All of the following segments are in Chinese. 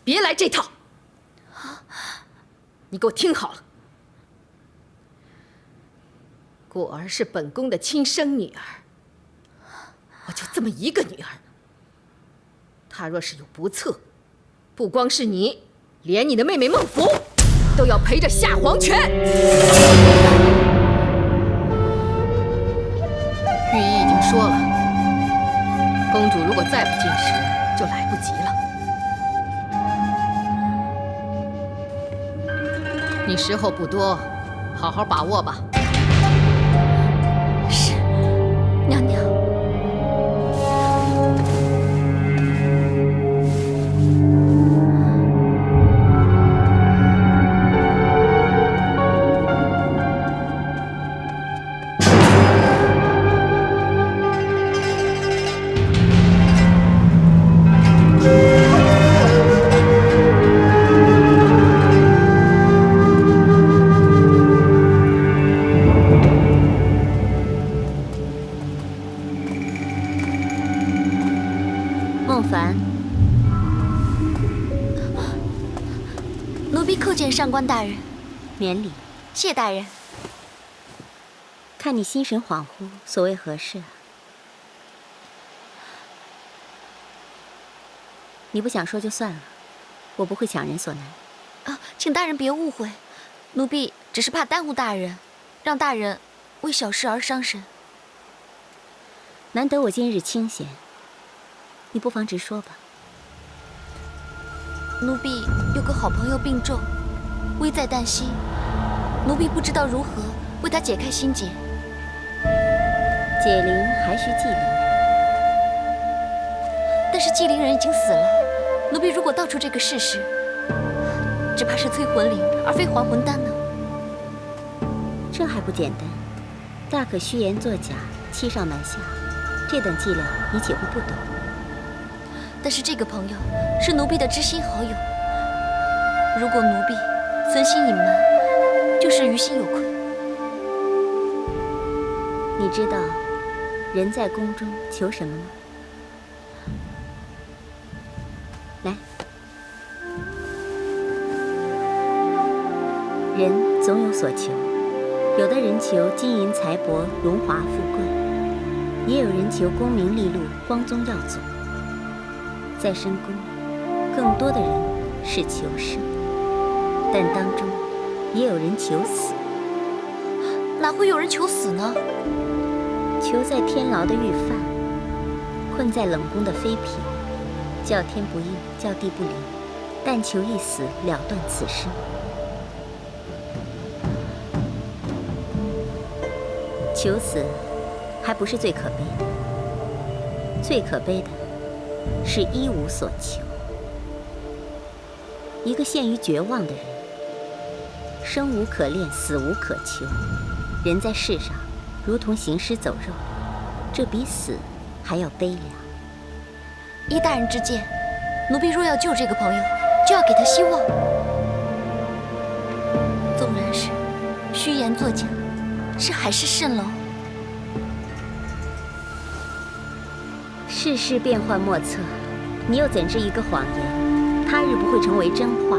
别来这套！你给我听好了，果儿是本宫的亲生女儿，我就这么一个女儿。她若是有不测，不光是你，连你的妹妹孟福都要陪着下黄泉。御医已经说了，公主如果再不进食，就来不及了。你时候不多，好好把握吧。是，娘娘。孟凡，奴婢叩见上官大人。免礼。谢大人。看你心神恍惚，所谓何事啊？你不想说就算了，我不会强人所难。啊，请大人别误会，奴婢只是怕耽误大人，让大人为小事而伤神。难得我今日清闲，你不妨直说吧。奴婢有个好朋友病重，危在旦夕，奴婢不知道如何为他解开心结。解铃还需系铃，但是纪灵人已经死了，奴婢如果道出这个事实，只怕是催魂铃而非还魂丹呢。这还不简单？大可虚言作假，欺上瞒下，这等伎俩你岂会不懂？但是这个朋友是奴婢的知心好友，如果奴婢存心隐瞒，就是于心有愧。你知道人在宫中求什么吗？来，人总有所求，有的人求金银财帛、荣华富贵，也有人求功名利禄、光宗耀祖。在深宫，更多的人是求生，但当中也有人求死。哪会有人求死呢？囚在天牢的狱犯，困在冷宫的妃嫔，叫天不应，叫地不灵，但求一死了断此生。求死还不是最可悲的，最可悲的是一无所求。一个陷于绝望的人，生无可恋，死无可求。人在世上如同行尸走肉，这比死还要悲凉。依大人之见，奴婢若要救这个朋友，就要给他希望。纵然是虚言作假，是海市蜃楼。世事变幻莫测，你又怎知一个谎言，他日不会成为真话？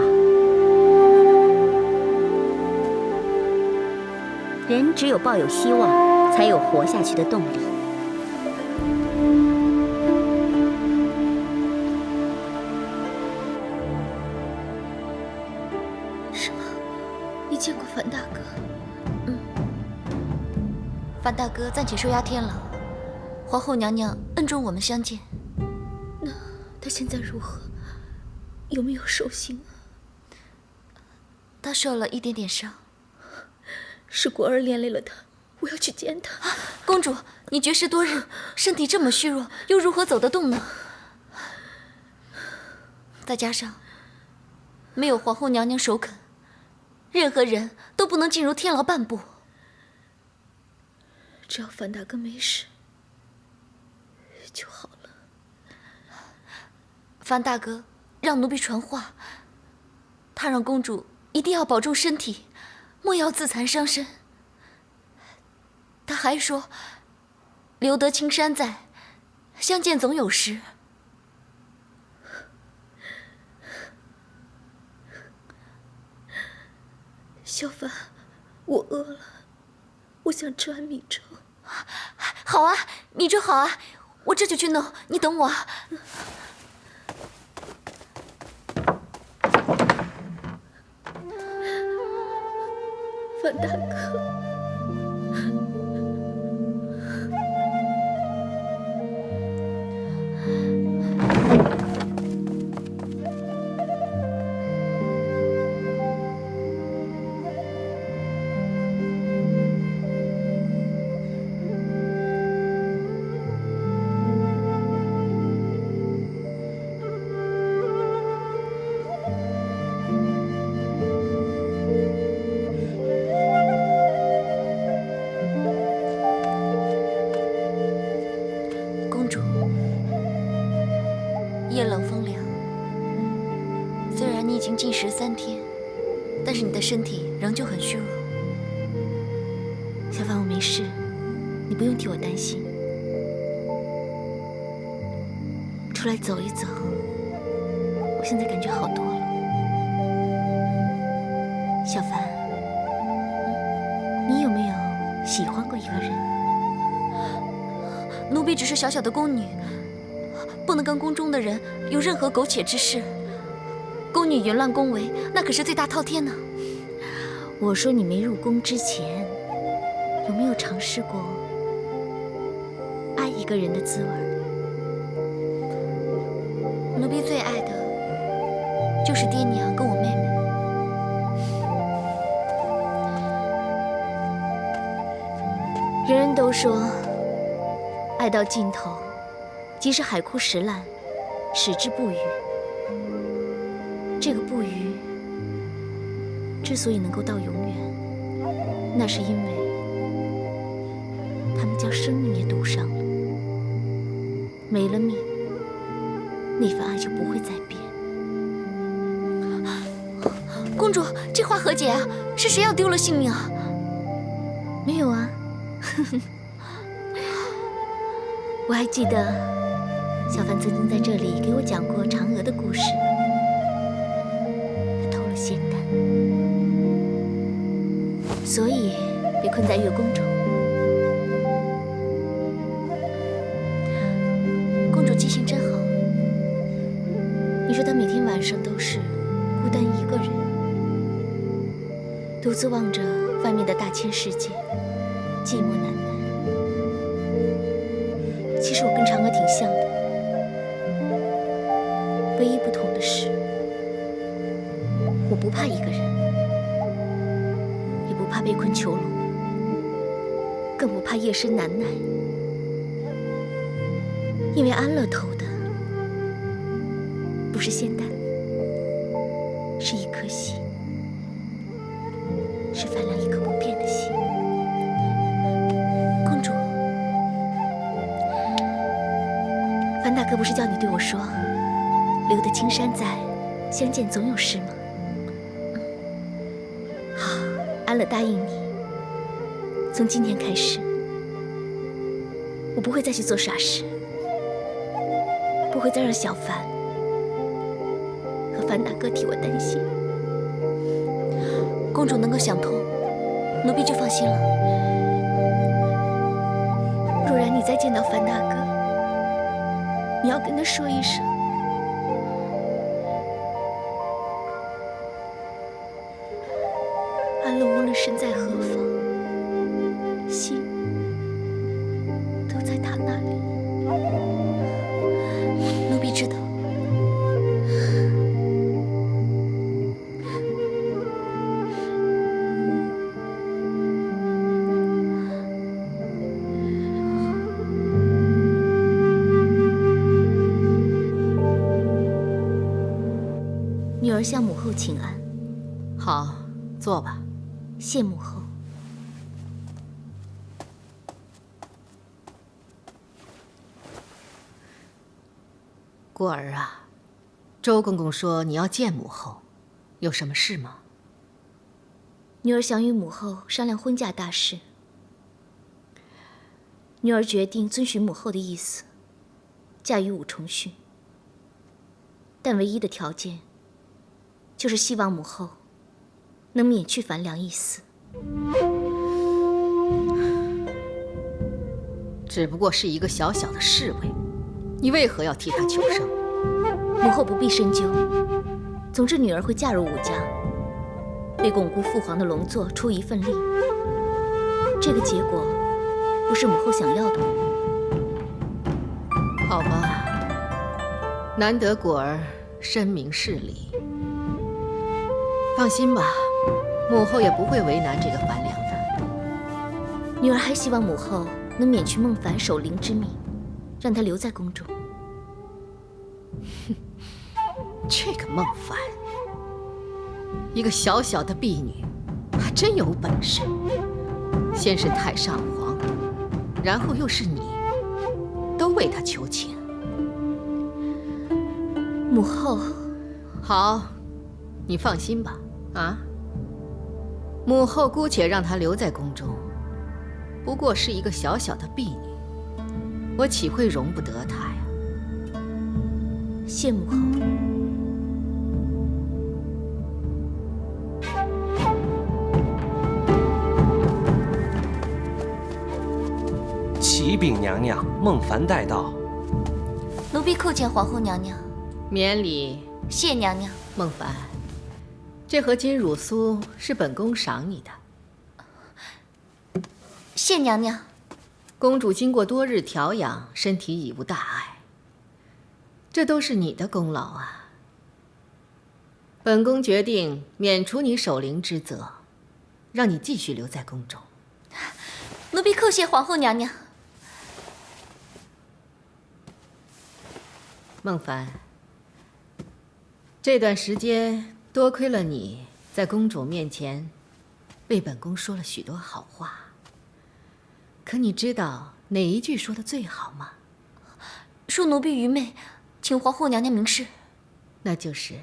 人只有抱有希望，才有活下去的动力。什么？你见过樊大哥？樊大哥暂且收押天牢，皇后娘娘恩准我们相见。那他现在如何？有没有受刑啊？他受了一点点伤。是果儿连累了他，我要去见他。公主，你绝世多日，身体这么虚弱，又如何走得动呢？再加上没有皇后娘娘首肯，任何人都不能进入天牢半步。只要樊大哥没事就好了。樊大哥让奴婢传话，他让公主一定要保重身体，莫要自残伤身。他还说，留得青山在，相见总有时。小凡，我饿了，我想吃碗米粥。好啊，米粥好啊，我这就去弄，你等我啊。范大哥。 夜冷风凉，虽然你已经禁食3天，但是你的身体仍旧很虚弱。小凡，我没事，你不用替我担心。出来走一走，我现在感觉好多了。小凡，你有没有喜欢过一个人？奴婢只是小小的宫女。 不能跟宫中的人有任何苟且之事。宫女淫乱宫闱，那可是罪大滔天呢。我说你没入宫之前，有没有尝试过爱一个人的滋味？奴婢最爱的就是爹娘跟我妹妹。人人都说，爱到尽头。 即使海枯石烂，矢志不渝。这个不渝之所以能够到永远，那是因为他们将生命也赌上了。没了命，那份爱就不会再变。公主，这话何解啊？是谁要丢了性命啊？没有啊，我还记得。 小凡曾经在这里给我讲过嫦娥的故事，她偷了仙丹，所以被困在月宫中。公主记性真好。你说她每天晚上都是孤单一个人，独自望着外面的大千世界，寂寞难耐。其实我跟嫦娥挺像的。 唯一不同的是，我不怕一个人，也不怕被困囚笼，更不怕夜深难耐，因为安乐投的不是仙丹，是一颗心，是范良一颗不变的心。公主，范大哥不是叫你对我说？ 留得青山在，相见总有时吗？好，安乐答应你，从今天开始，我不会再去做傻事，不会再让小凡和范大哥替我担心。公主能够想通，奴婢就放心了。若然你再见到范大哥，你要跟他说一声。 安乐无论身在何方，心都在他那里。奴婢知道。女儿向母后请安。好，坐吧。 谢母后。过儿啊，周公公说你要见母后，有什么事吗？女儿想与母后商量婚嫁大事。女儿决定遵循母后的意思，嫁与武重训。但唯一的条件，就是希望母后能免去樊良一死。只不过是一个小小的侍卫，你为何要替他求生？母后不必深究。总之，女儿会嫁入武家，为巩固父皇的龙座出一份力。这个结果，不是母后想要的吗？好吧，难得果儿深明事理。放心吧，母后也不会为难这个樊良的。女儿还希望母后能免去孟凡守灵之命，让他留在宫中。这个孟凡，一个小小的婢女，还真有本事。先是太上皇，然后又是你，都为他求情。母后，好，你放心吧。啊，母后姑且让她留在宫中，不过是一个小小的婢女，我岂会容不得她呀？谢母后。启禀娘娘，孟凡带到。奴婢叩见皇后娘娘。免礼。谢娘娘。孟凡，这盒金乳酥是本宫赏你的。谢娘娘。公主经过多日调养，身体已无大碍，这都是你的功劳啊。本宫决定免除你守灵之责，让你继续留在宫中。奴婢叩谢皇后娘娘。孟凡，这段时间多亏了你在公主面前为本宫说了许多好话。可你知道哪一句说的最好吗？恕奴婢愚昧，请皇后娘娘明示。那就是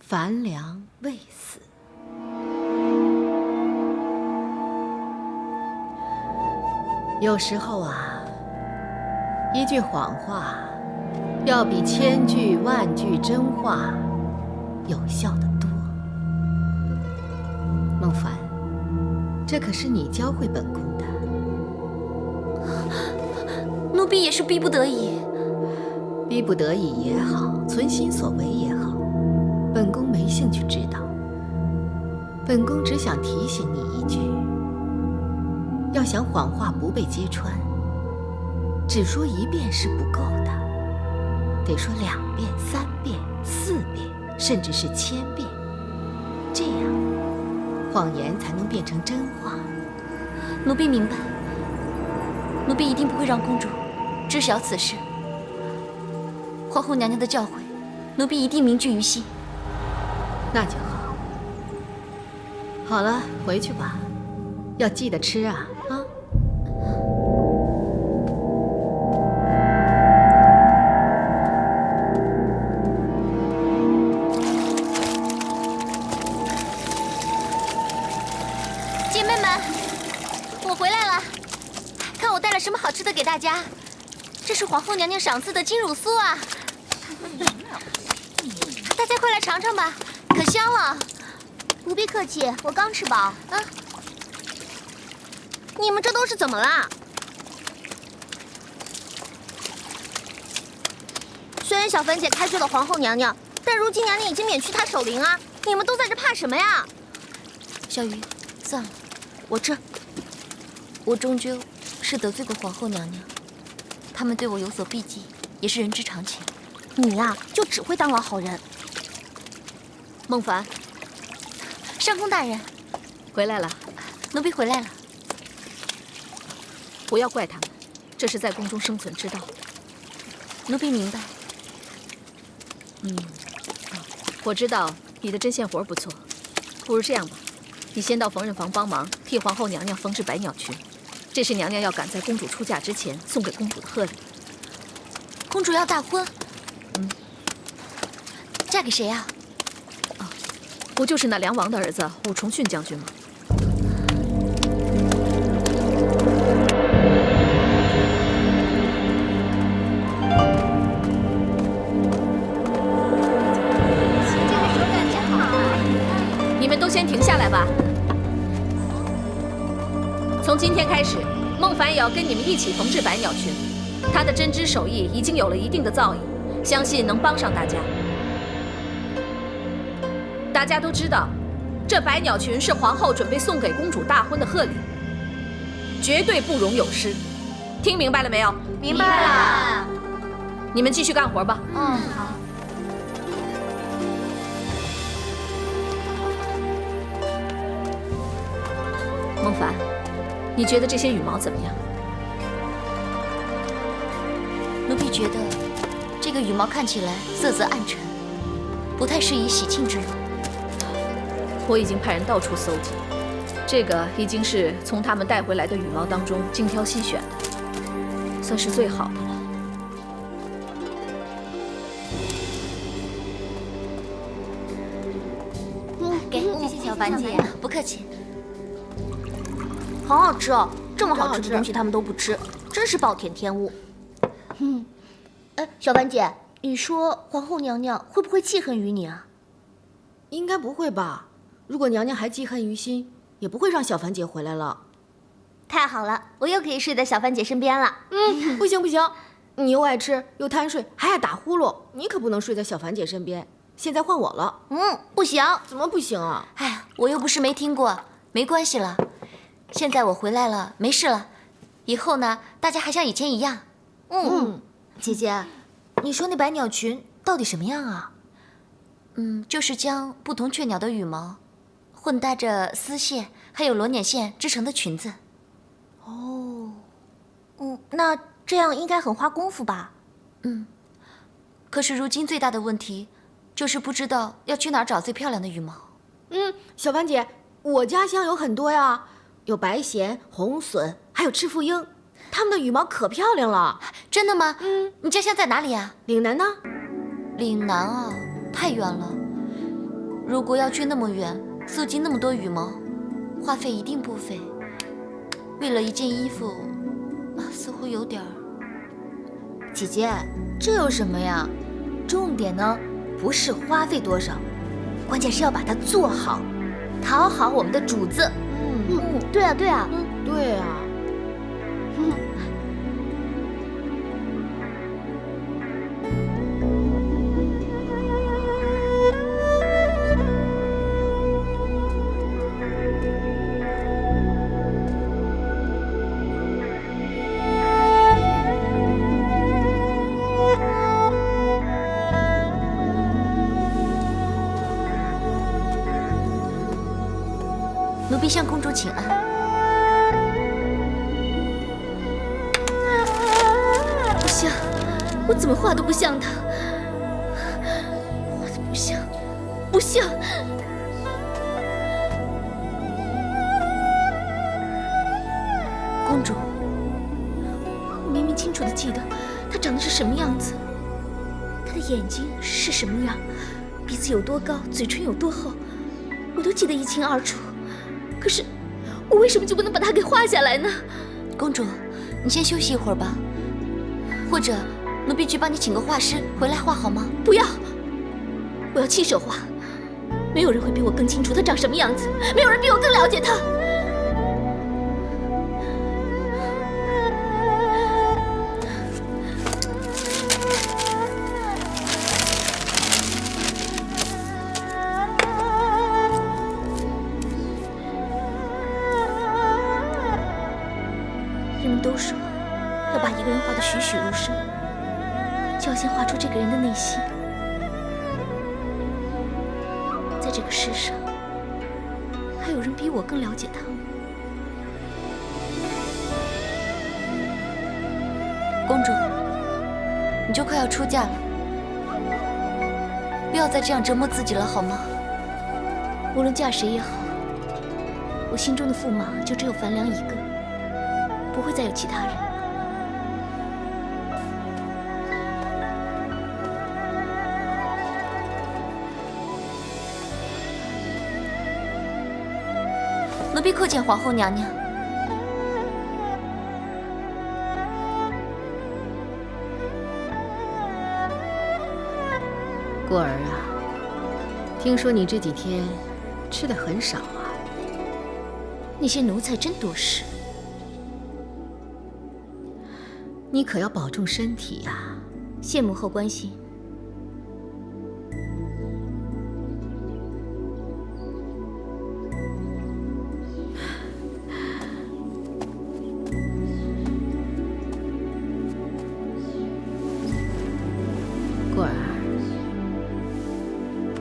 樊良未死。有时候啊，一句谎话要比千句万句真话有效得多。孟凡，这可是你教会本宫的。奴婢也是逼不得已。逼不得已也好，存心所为也好，本宫没兴趣知道。本宫只想提醒你一句：要想谎话不被揭穿，只说一遍是不够的，得说2遍、3遍、4遍，甚至是1000遍，这样谎言才能变成真话。奴婢明白，奴婢一定不会让公主知晓此事。皇后娘娘的教诲，奴婢一定铭记于心。那就好。好了，回去吧，要记得吃啊啊！姐妹们，我回来了，看我带了什么好吃的给大家。这是皇后娘娘赏赐的金乳酥啊！大家快来尝尝吧，可香了。不必客气，我刚吃饱。啊，你们这都是怎么啦？虽然小芬姐开罪了皇后娘娘，但如今娘娘已经免去她守灵啊！你们都在这怕什么呀？小鱼，算了，我这，我终究是得罪过皇后娘娘，他们对我有所避忌，也是人之常情。你呀，就只会当老好人。孟凡，上宫大人，回来了，奴婢回来了。不要怪他们，这是在宫中生存之道。奴婢明白。我知道你的针线活不错，不如这样吧，你先到缝纫房帮忙，替皇后娘娘缝制百鸟裙。这是娘娘要赶在公主出嫁之前送给公主的贺礼。公主要大婚？嫁给谁呀？不就是那梁王的儿子武重训将军吗？都先停下来吧。从今天开始，孟凡也要跟你们一起统治百鸟群。他的针织手艺已经有了一定的造诣，相信能帮上大家。大家都知道，这百鸟群是皇后准备送给公主大婚的贺礼，绝对不容有失。听明白了没有？明白了。你们继续干活吧。好。孟凡，你觉得这些羽毛怎么样？奴婢觉得这个羽毛看起来色泽暗沉，不太适宜喜庆之用。我已经派人到处搜集，这个已经是从他们带回来的羽毛当中精挑细选的，算是最好的了。谢谢小凡姐，不客气。好好吃哦，这么好吃的东西他们都不吃，真是暴殄天物。小凡姐，你说皇后娘娘会不会记恨于你啊？应该不会吧？如果娘娘还记恨于心，也不会让小凡姐回来了。太好了，我又可以睡在小凡姐身边了。不行不行，你又爱吃又贪睡，还爱打呼噜，你可不能睡在小凡姐身边。现在换我了。不行。怎么不行啊？哎呀，我又不是没听过，没关系了。现在我回来了，没事了。以后呢，大家还像以前一样。姐姐，你说那百鸟裙到底什么样啊？就是将不同雀鸟的羽毛混搭着丝线还有罗捻线织成的裙子。那这样应该很花功夫吧？可是如今最大的问题就是不知道要去哪儿找最漂亮的羽毛。小凡姐，我家乡有很多呀，有白藓、红隼，还有赤腹鹰，它们的羽毛可漂亮了。真的吗？你家乡在哪里呀？岭南呢？岭南啊，太远了。如果要去那么远，搜集那么多羽毛，花费一定不菲。为了一件衣服，似乎有点儿。姐姐，这有什么呀？重点呢，不是花费多少，关键是要把它做好，讨好我们的主子。对啊，对啊。对啊。奴婢向公主请安。不像，我怎么画都不像他，画的不像，不像。公主，我明明清楚的记得他长得是什么样子，他的眼睛是什么样，鼻子有多高，嘴唇有多厚，我都记得一清二楚。可是，我为什么就不能把它给画下来呢？公主，你先休息一会儿吧，或者奴婢去帮你请个画师回来画好吗？不要，我要亲手画。没有人会比我更清楚他长什么样子，没有人比我更了解他。人们都说，要把一个人画得栩栩如生，就要先画出这个人的内心。在这个世上，还有人比我更了解他吗？公主，你就快要出嫁了，不要再这样折磨自己了，好吗？无论嫁谁也好，我心中的驸马就只有樊良一个，不会再有其他人。奴婢叩见皇后娘娘。过儿啊，听说你这几天吃的很少啊。那些奴才真多事。你可要保重身体呀。谢母后关心。果儿，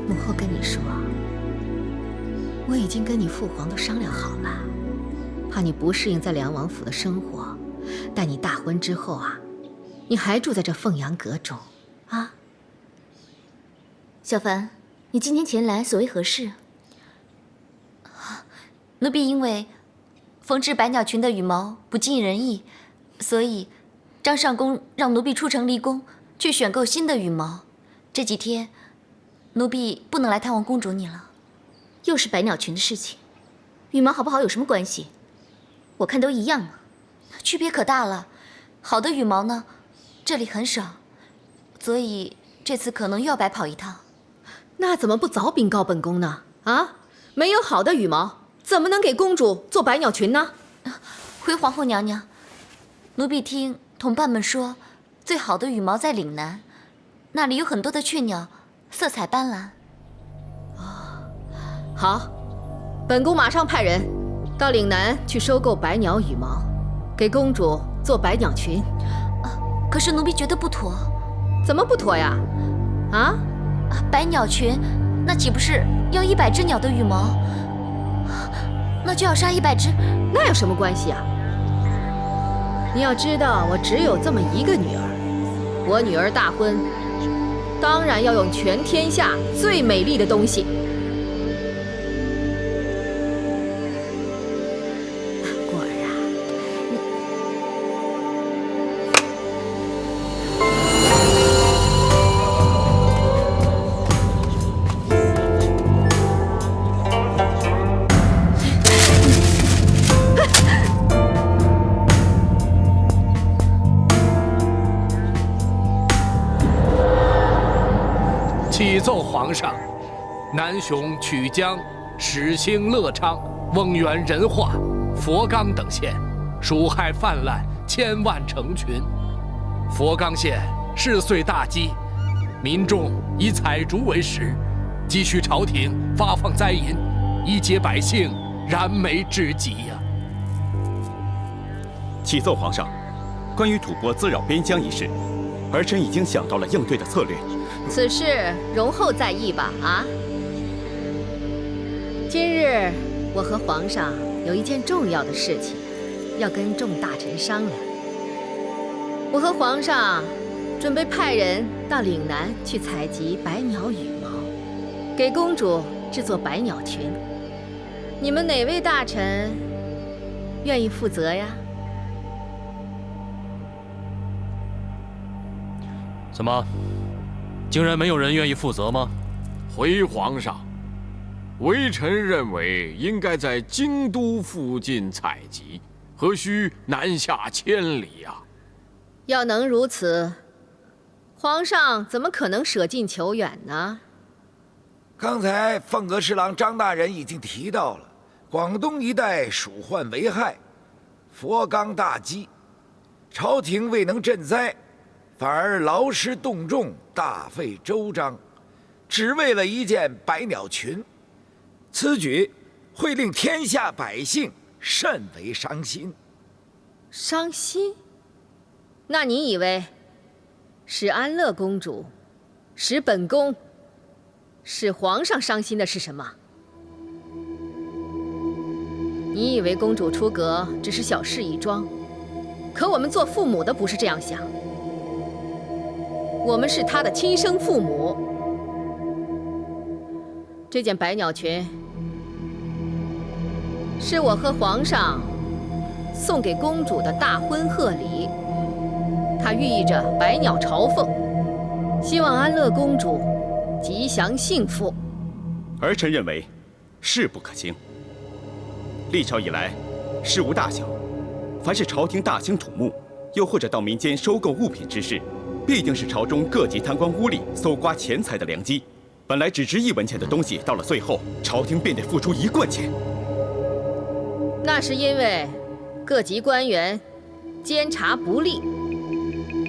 母后跟你说，我已经跟你父皇都商量好了，怕你不适应在梁王府的生活，待你大婚之后啊，你还住在这凤阳阁中，啊？小凡，你今天前来所为何事？奴婢因为缝制百鸟裙的羽毛不尽人意，所以张上宫让奴婢出城离宫去选购新的羽毛。这几天，奴婢不能来探望公主你了。又是百鸟裙的事情，羽毛好不好有什么关系？我看都一样嘛。区别可大了。好的羽毛呢，这里很少，所以这次可能又要白跑一趟。那怎么不早禀告本宫呢？啊，没有好的羽毛，怎么能给公主做百鸟裙呢？回皇后娘娘，奴婢听同伴们说，最好的羽毛在岭南，那里有很多的雀鸟，色彩斑斓。好，本宫马上派人到岭南去收购百鸟羽毛，给公主做百鸟裙。可是奴婢觉得不妥。怎么不妥呀？啊？百鸟裙，那岂不是要100只鸟的羽毛？那就要杀100只，那有什么关系啊？你要知道，我只有这么一个女儿，我女儿大婚，当然要用全天下最美丽的东西。果儿啊，启奏皇上，南雄、曲江、始兴、乐昌、翁源、仁化、佛冈等县鼠害泛滥，千万成群。佛冈县是岁大饥，民众以采竹为食，急需朝廷发放灾银，以解百姓燃眉之急呀。启奏皇上，关于吐蕃滋扰边疆一事，儿臣已经想到了应对的策略。此事容后再议吧。啊，今日我和皇上有一件重要的事情，要跟众大臣商量。我和皇上准备派人到岭南去采集百鸟羽毛，给公主制作百鸟裙。你们哪位大臣愿意负责呀？怎么，竟然没有人愿意负责吗？回皇上，微臣认为应该在京都附近采集，何须南下千里呀？要能如此，皇上怎么可能舍近求远呢？刚才凤阁侍郎张大人已经提到了，广东一带鼠患为害，佛冈大饥，朝廷未能赈灾，反而劳师动众，大费周章，只为了一件百鸟裙。此举会令天下百姓甚为伤心。伤心？那你以为使安乐公主、使本宫、使皇上伤心的是什么？你以为公主出阁只是小事一桩，可我们做父母的不是这样想。我们是她的亲生父母。这件百鸟裙是我和皇上送给公主的大婚贺礼，它寓意着百鸟朝凤，希望安乐公主吉祥幸福。儿臣认为，事不可轻。历朝以来，事无大小，凡是朝廷大兴土木，又或者到民间收购物品之事，必定是朝中各级贪官污吏搜刮钱财的良机。本来只值1文钱的东西，到了最后，朝廷便得付出1贯钱。那是因为各级官员监察不力。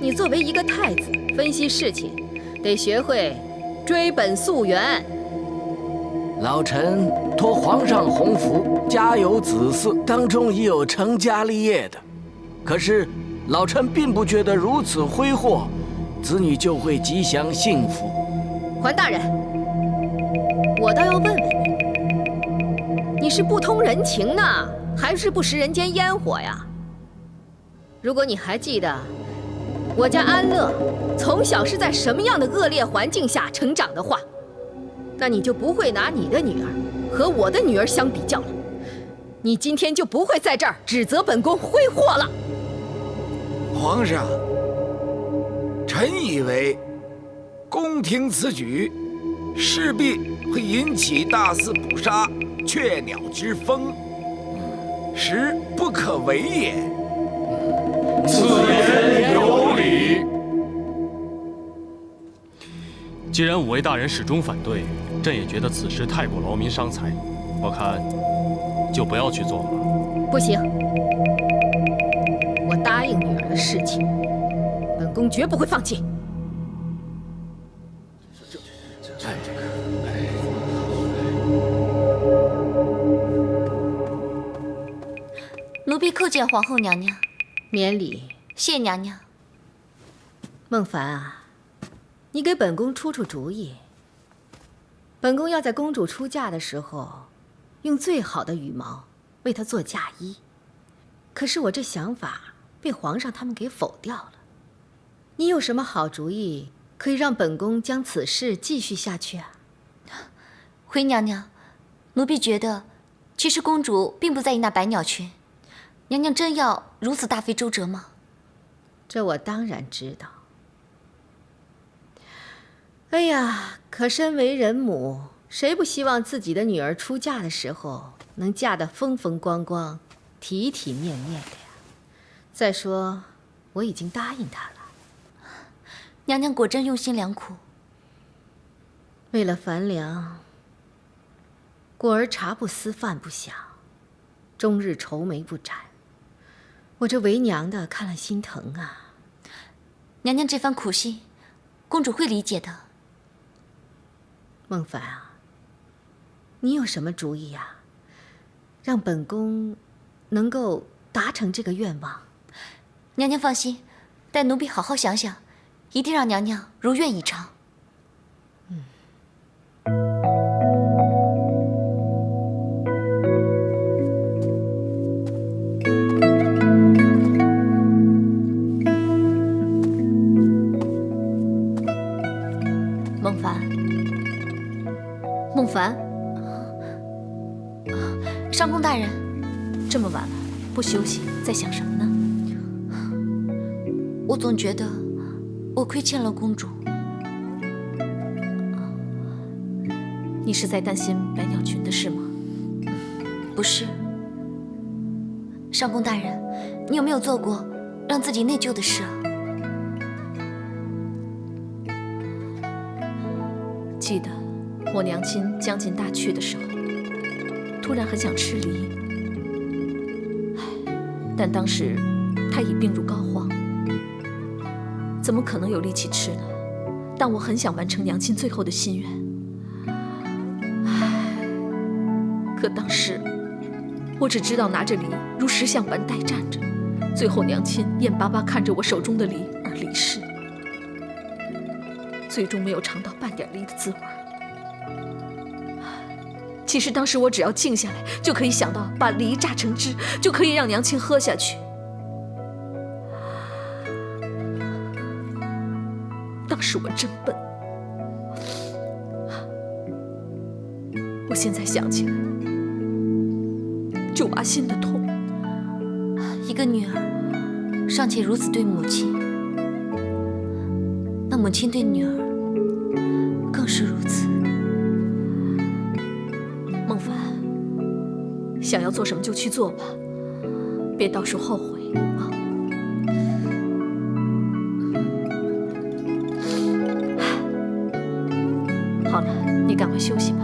你作为一个太子，分析事情得学会追本溯源。老臣托皇上洪福，家有子嗣，当中已有成家立业的。可是老臣并不觉得如此挥霍，子女就会吉祥幸福。桓大人，我倒要问问你，你是不通人情呢，还是不食人间烟火呀？如果你还记得我家安乐从小是在什么样的恶劣环境下成长的话，那你就不会拿你的女儿和我的女儿相比较了。你今天就不会在这儿指责本宫挥霍了。皇上，臣以为宫廷此举势必会引起大肆捕杀雀鸟之风，实不可为也。此言有理。既然5位大人始终反对，朕也觉得此事太过劳民伤财，我看就不要去做了。不行，我答应女儿的事情，本宫绝不会放弃。奴婢叩见皇后娘娘。免礼。谢娘娘。孟凡啊，你给本宫出出主意。本宫要在公主出嫁的时候，用最好的羽毛为她做嫁衣。可是我这想法被皇上他们给否掉了。你有什么好主意，可以让本宫将此事继续下去啊？回娘娘，奴婢觉得，其实公主并不在意那百鸟裙。娘娘真要如此大费周折吗？这我当然知道。哎呀，可身为人母，谁不希望自己的女儿出嫁的时候能嫁得风风光光、体体面面的呀？再说，我已经答应她了。娘娘果真用心良苦。为了樊良，果儿茶不思饭不想，终日愁眉不展。我这为娘的看了心疼啊。娘娘这番苦心，公主会理解的。孟凡啊，你有什么主意呀？让本宫能够达成这个愿望。娘娘放心，待奴婢好好想想，一定让娘娘如愿以偿。孟凡，上宫大人，这么晚了不休息，在想什么呢？我总觉得我亏欠了公主。你是在担心百鸟裙的事吗？不是。上宫大人，你有没有做过让自己内疚的事啊？记得我娘亲将近大去的时候，突然很想吃梨，但当时她已病入膏肓，怎么可能有力气吃呢？但我很想完成娘亲最后的心愿。可当时我只知道拿着梨如石像般呆站着，最后娘亲眼巴巴看着我手中的梨而离世，最终没有尝到半点梨的滋味。其实当时我只要静下来，就可以想到把梨榨成汁，就可以让娘亲喝下去。当时我真笨，我现在想起来就挖心的痛。一个女儿尚且如此对母亲，那母亲对女儿更是如此。孟凡，想要做什么就去做吧，别到时候后悔啊！好了。快休息吧。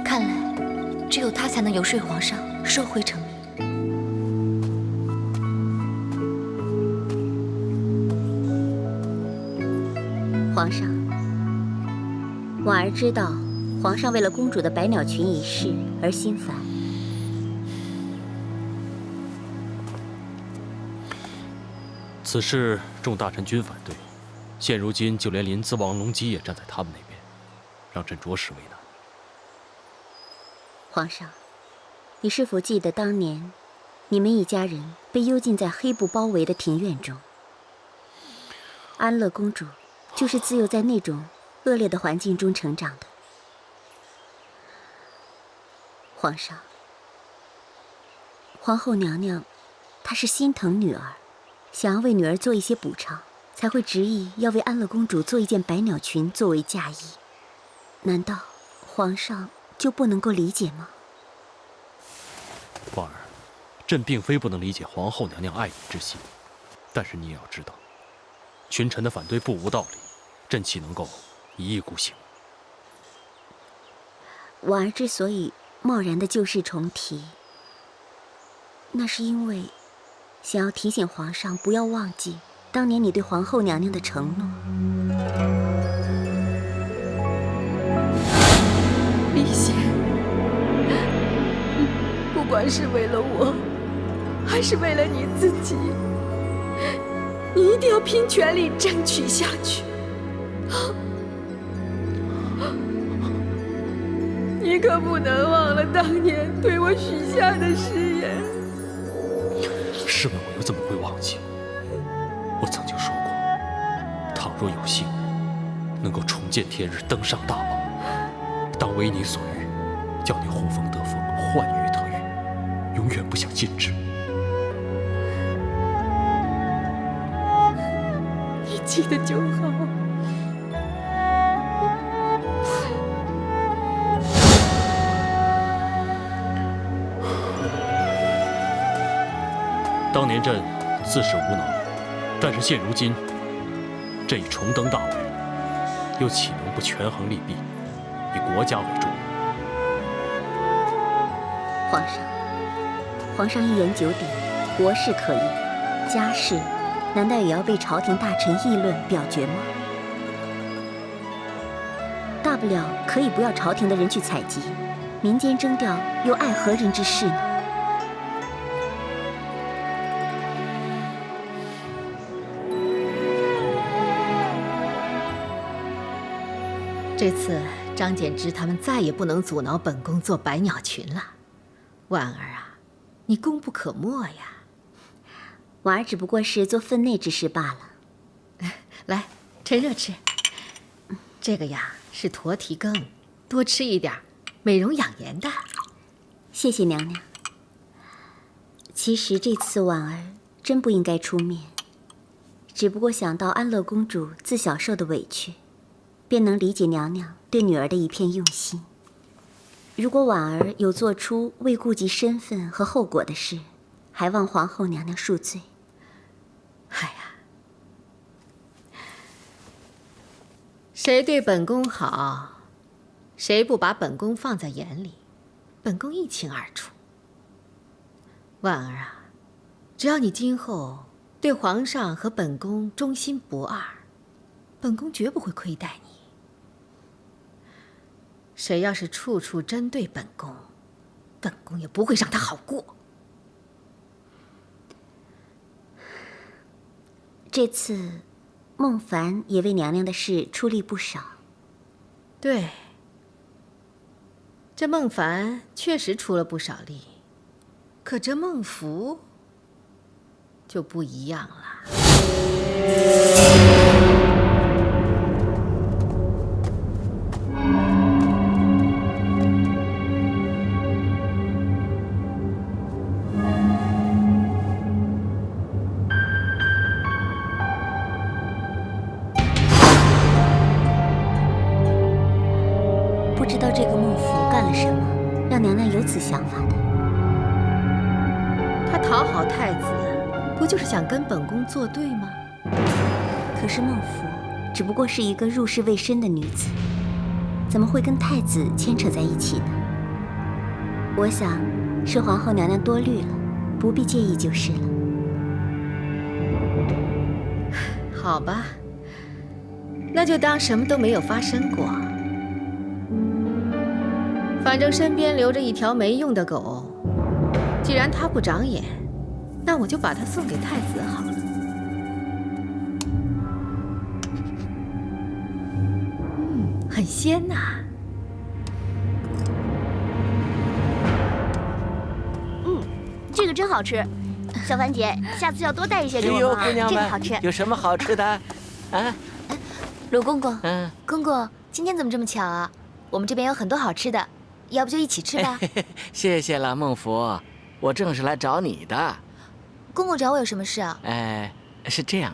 看来，只有他才能游说皇上收回成命。皇上，婉儿知道皇上为了公主的百鸟裙一事而心烦。此事众大臣均反对，现如今就连临淄王隆基也站在他们那边，让朕着实为难。皇上，你是否记得当年你们一家人被幽禁在黑布包围的庭院中？安乐公主就是自幼在那种恶劣的环境中成长的。皇上，皇后娘娘她是心疼女儿，想要为女儿做一些补偿，才会执意要为安乐公主做一件百鸟裙作为嫁衣。难道皇上就不能够理解吗？婉儿，朕并非不能理解皇后娘娘爱你之心，但是你也要知道，群臣的反对不无道理，朕岂能够一意孤行？婉儿之所以贸然的旧事重提，那是因为想要提醒皇上不要忘记当年你对皇后娘娘的承诺。丽仙，不管是为了我，还是为了你自己，你一定要拼全力争取下去。你可不能忘了当年对我许下的誓言。试问我又怎么会忘记？我曾经说过，倘若有幸能够重见天日，登上大宝，当为你所欲，叫你呼风得风，唤雨得雨，永远不想禁止。你记得就好。当年朕自是无能，但是现如今，朕已重登大位，又岂能不权衡利弊，以国家为重？皇上一言九鼎，国事可议，家事难道也要被朝廷大臣议论表决吗？大不了可以不要朝廷的人去采集，民间征调又碍何人之事呢？这次张柬之他们再也不能阻挠本宫做百鸟裙了。婉儿啊，你功不可没呀。婉儿只不过是做分内之事罢了。来，趁热吃。这个呀是驼蹄羹，多吃一点，美容养颜的。谢谢娘娘。其实这次婉儿真不应该出面，只不过想到安乐公主自小受的委屈，便能理解娘娘对女儿的一片用心。如果婉儿有做出未顾及身份和后果的事，还望皇后娘娘恕罪。哎呀，谁对本宫好，谁不把本宫放在眼里，本宫一清二楚。婉儿啊，只要你今后对皇上和本宫忠心不二，本宫绝不会亏待你。谁要是处处针对本宫，本宫也不会让他好过。这次孟凡也为娘娘的事出力不少。对，这孟凡确实出了不少力，可这孟福就不一样了。不知道这个孟福干了什么，让娘娘有此想法的。他讨好太子，不就是想跟本宫作对吗？可是孟府只不过是一个入世未深的女子，怎么会跟太子牵扯在一起呢？我想是皇后娘娘多虑了，不必介意就是了。好吧，那就当什么都没有发生过。反正身边留着一条没用的狗，既然它不长眼，那我就把它送给太子好了。很鲜呐。这个真好吃。小凡姐，下次要多带一些给我们啊，这个好吃。有什么好吃的？啊？鲁公公，公公，今天怎么这么巧啊？我们这边有很多好吃的，要不就一起吃吧。谢谢了，孟福，我正是来找你的。公公找我有什么事啊？是这样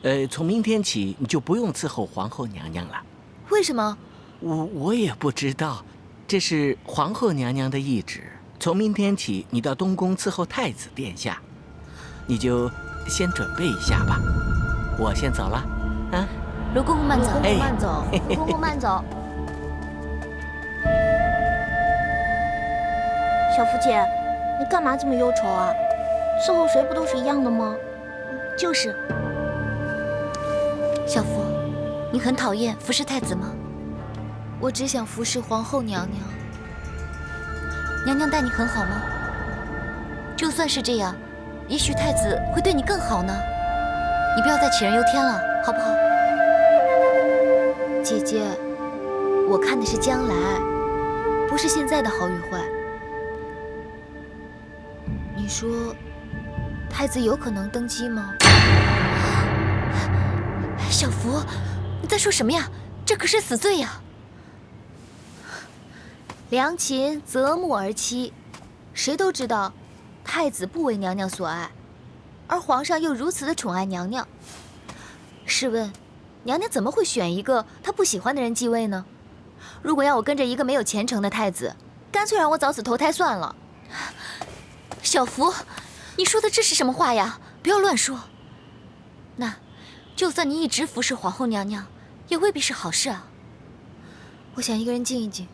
的，从明天起你就不用伺候皇后娘娘了。为什么？我也不知道，这是皇后娘娘的懿旨。从明天起，你到东宫伺候太子殿下，你就先准备一下吧。我先走了，啊。卢公公慢走，慢走，卢公公慢走。小福姐，你干嘛这么忧愁啊？伺候谁不都是一样的吗？就是。小福，你很讨厌服侍太子吗？我只想服侍皇后娘娘。娘娘待你很好吗？就算是这样，也许太子会对你更好呢。你不要再杞人忧天了，好不好？姐姐，我看的是将来，不是现在的好与坏。你说，太子有可能登基吗？小福，你在说什么呀？这可是死罪呀！良禽择木而栖，谁都知道，太子不为娘娘所爱，而皇上又如此的宠爱娘娘。试问，娘娘怎么会选一个她不喜欢的人继位呢？如果要我跟着一个没有前程的太子，干脆让我早死投胎算了。小福，你说的这是什么话呀？不要乱说。那，就算你一直服侍皇后娘娘，也未必是好事啊。我想一个人静一静。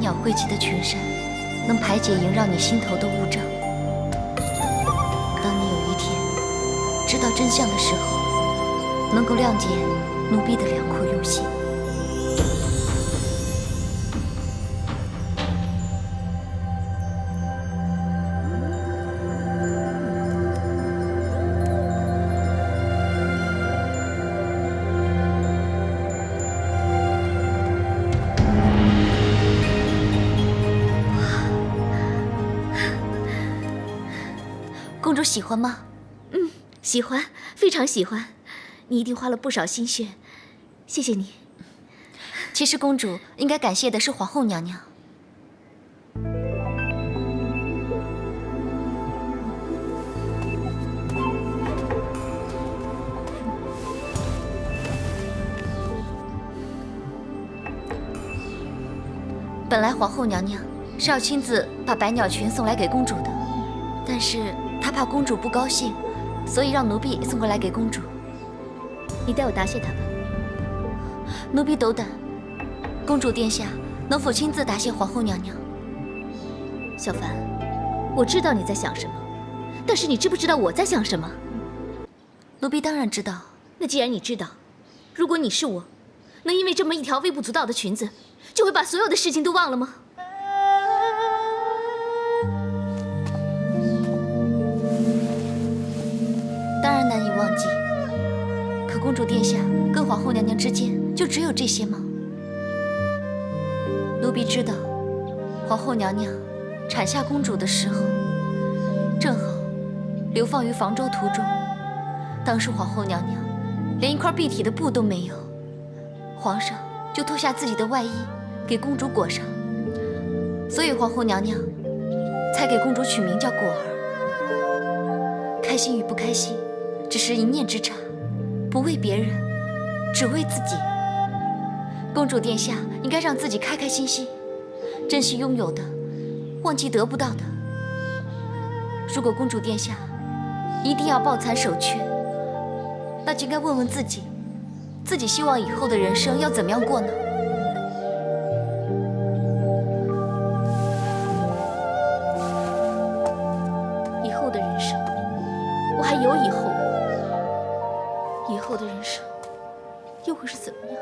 鸟汇集的群山，能排解萦绕你心头的雾障。当你有一天知道真相的时候，能够谅解奴婢的良苦用心。公主喜欢吗？喜欢，非常喜欢。你一定花了不少心血，谢谢你。其实公主应该感谢的是皇后娘娘。本来皇后娘娘是要亲自把百鸟群送来给公主的，但是她怕公主不高兴，所以让奴婢送过来给公主。你代我答谢她吧。奴婢斗胆，公主殿下能否亲自答谢皇后娘娘？小凡，我知道你在想什么，但是你知不知道我在想什么？奴婢当然知道。那既然你知道，如果你是我，能因为这么一条微不足道的裙子，就会把所有的事情都忘了吗？当然难以忘记。可公主殿下跟皇后娘娘之间就只有这些吗？奴婢知道，皇后娘娘产下公主的时候，正好流放于房州途中。当时皇后娘娘连一块蔽体的布都没有，皇上就脱下自己的外衣给公主裹上，所以皇后娘娘才给公主取名叫果儿。开心与不开心，只是一念之差，不为别人，只为自己。公主殿下应该让自己开开心心，珍惜拥有的，忘记得不到的。如果公主殿下一定要抱残守缺，那就应该问问自己，自己希望以后的人生要怎么样过呢？以后的人生，我还有以后，以后的人生又会是怎么样？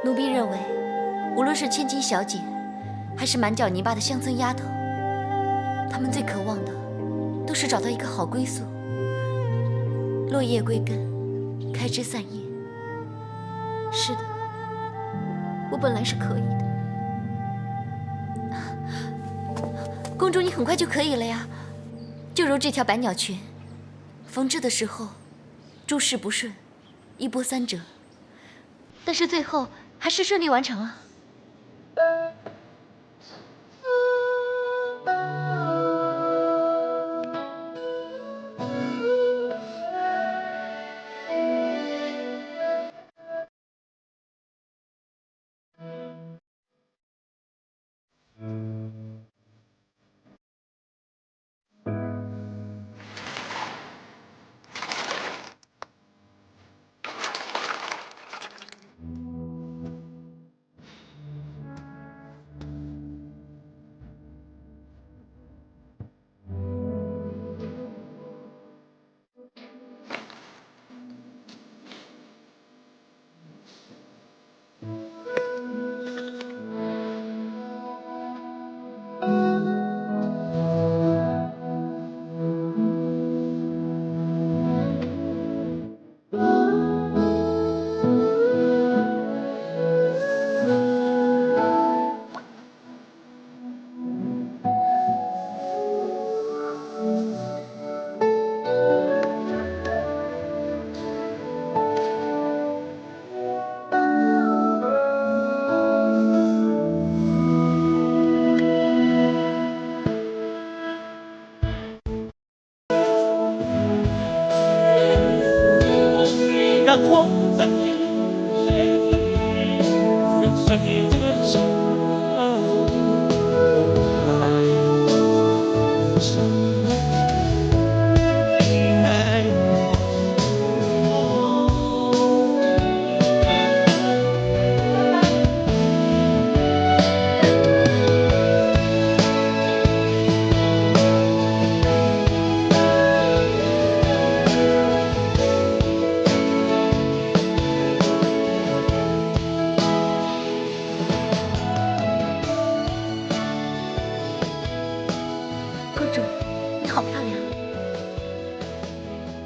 奴婢认为，无论是千金小姐，还是满脚泥巴的乡村丫头，她们最渴望的，都是找到一个好归宿，落叶归根，开枝散叶。是的，我本来是可以的。公主，你很快就可以了呀。就如这条百鸟裙，缝制的时候，诸事不顺，一波三折，但是最后还是顺利完成了。主，你好漂亮。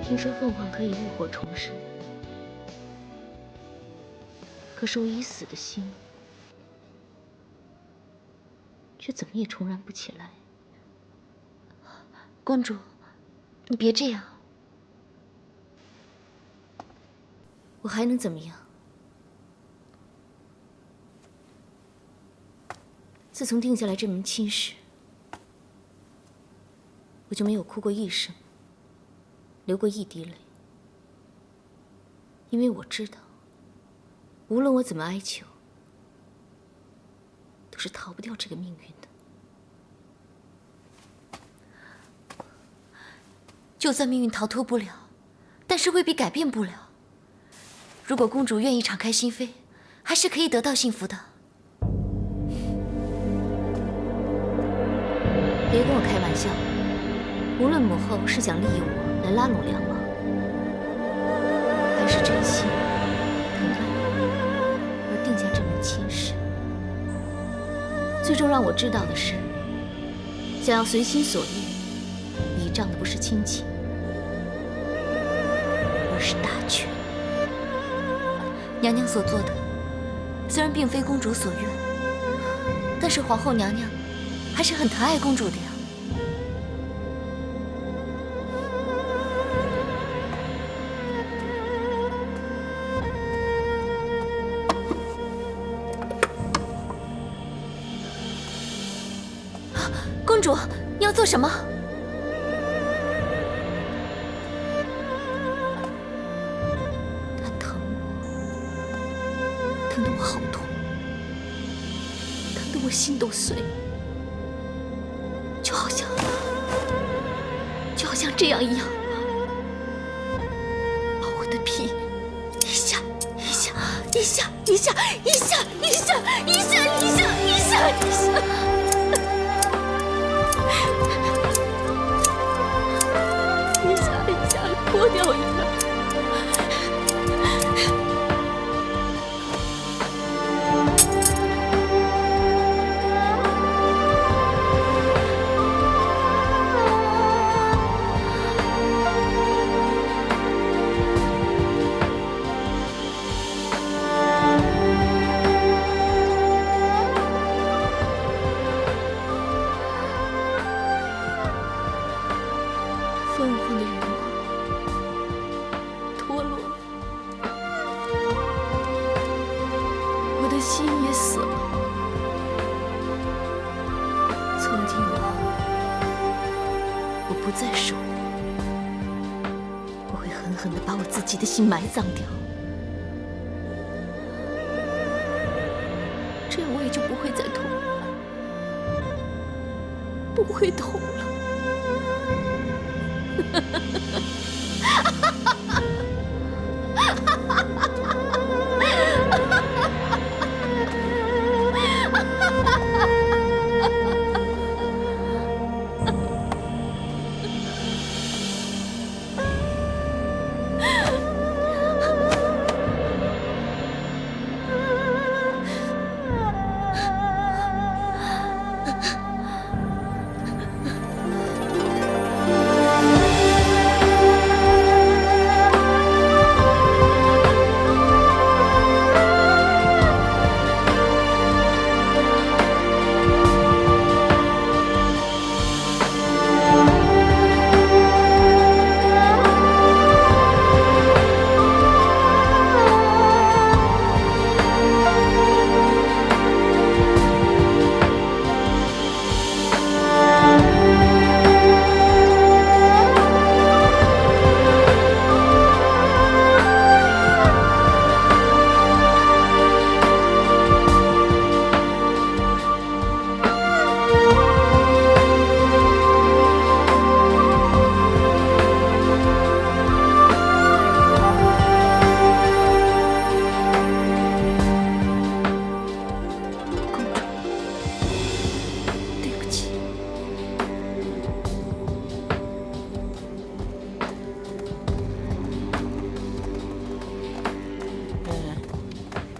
听说凤凰可以浴火重生，可是我已死的心，却怎么也重燃不起来。公主，你别这样。我还能怎么样？自从定下来这门亲事，我就没有哭过一声，流过一滴泪。因为我知道，无论我怎么哀求，都是逃不掉这个命运的。就算命运逃脱不了，但是未必改变不了。如果公主愿意敞开心扉，还是可以得到幸福的。别跟我开玩笑，无论母后是想利用我来拉拢梁王，还是真心疼爱我而定下这门亲事，最终让我知道的是，想要随心所欲，倚仗的不是亲情，而是大权。娘娘所做的，虽然并非公主所愿，但是皇后娘娘还是很疼爱公主的呀。公主，你要做什么？他疼我，疼得我好痛，疼得我心都碎了，就好像这样一样，把我的皮一下一下一下一下一下一下一下一下一下一下。脱掉一个。凤凰的羽毛脱落了，我的心也死了。从今以后，我不再守护，我会狠狠地把我自己的心埋葬掉，这样我也就不会再痛了，不会痛了。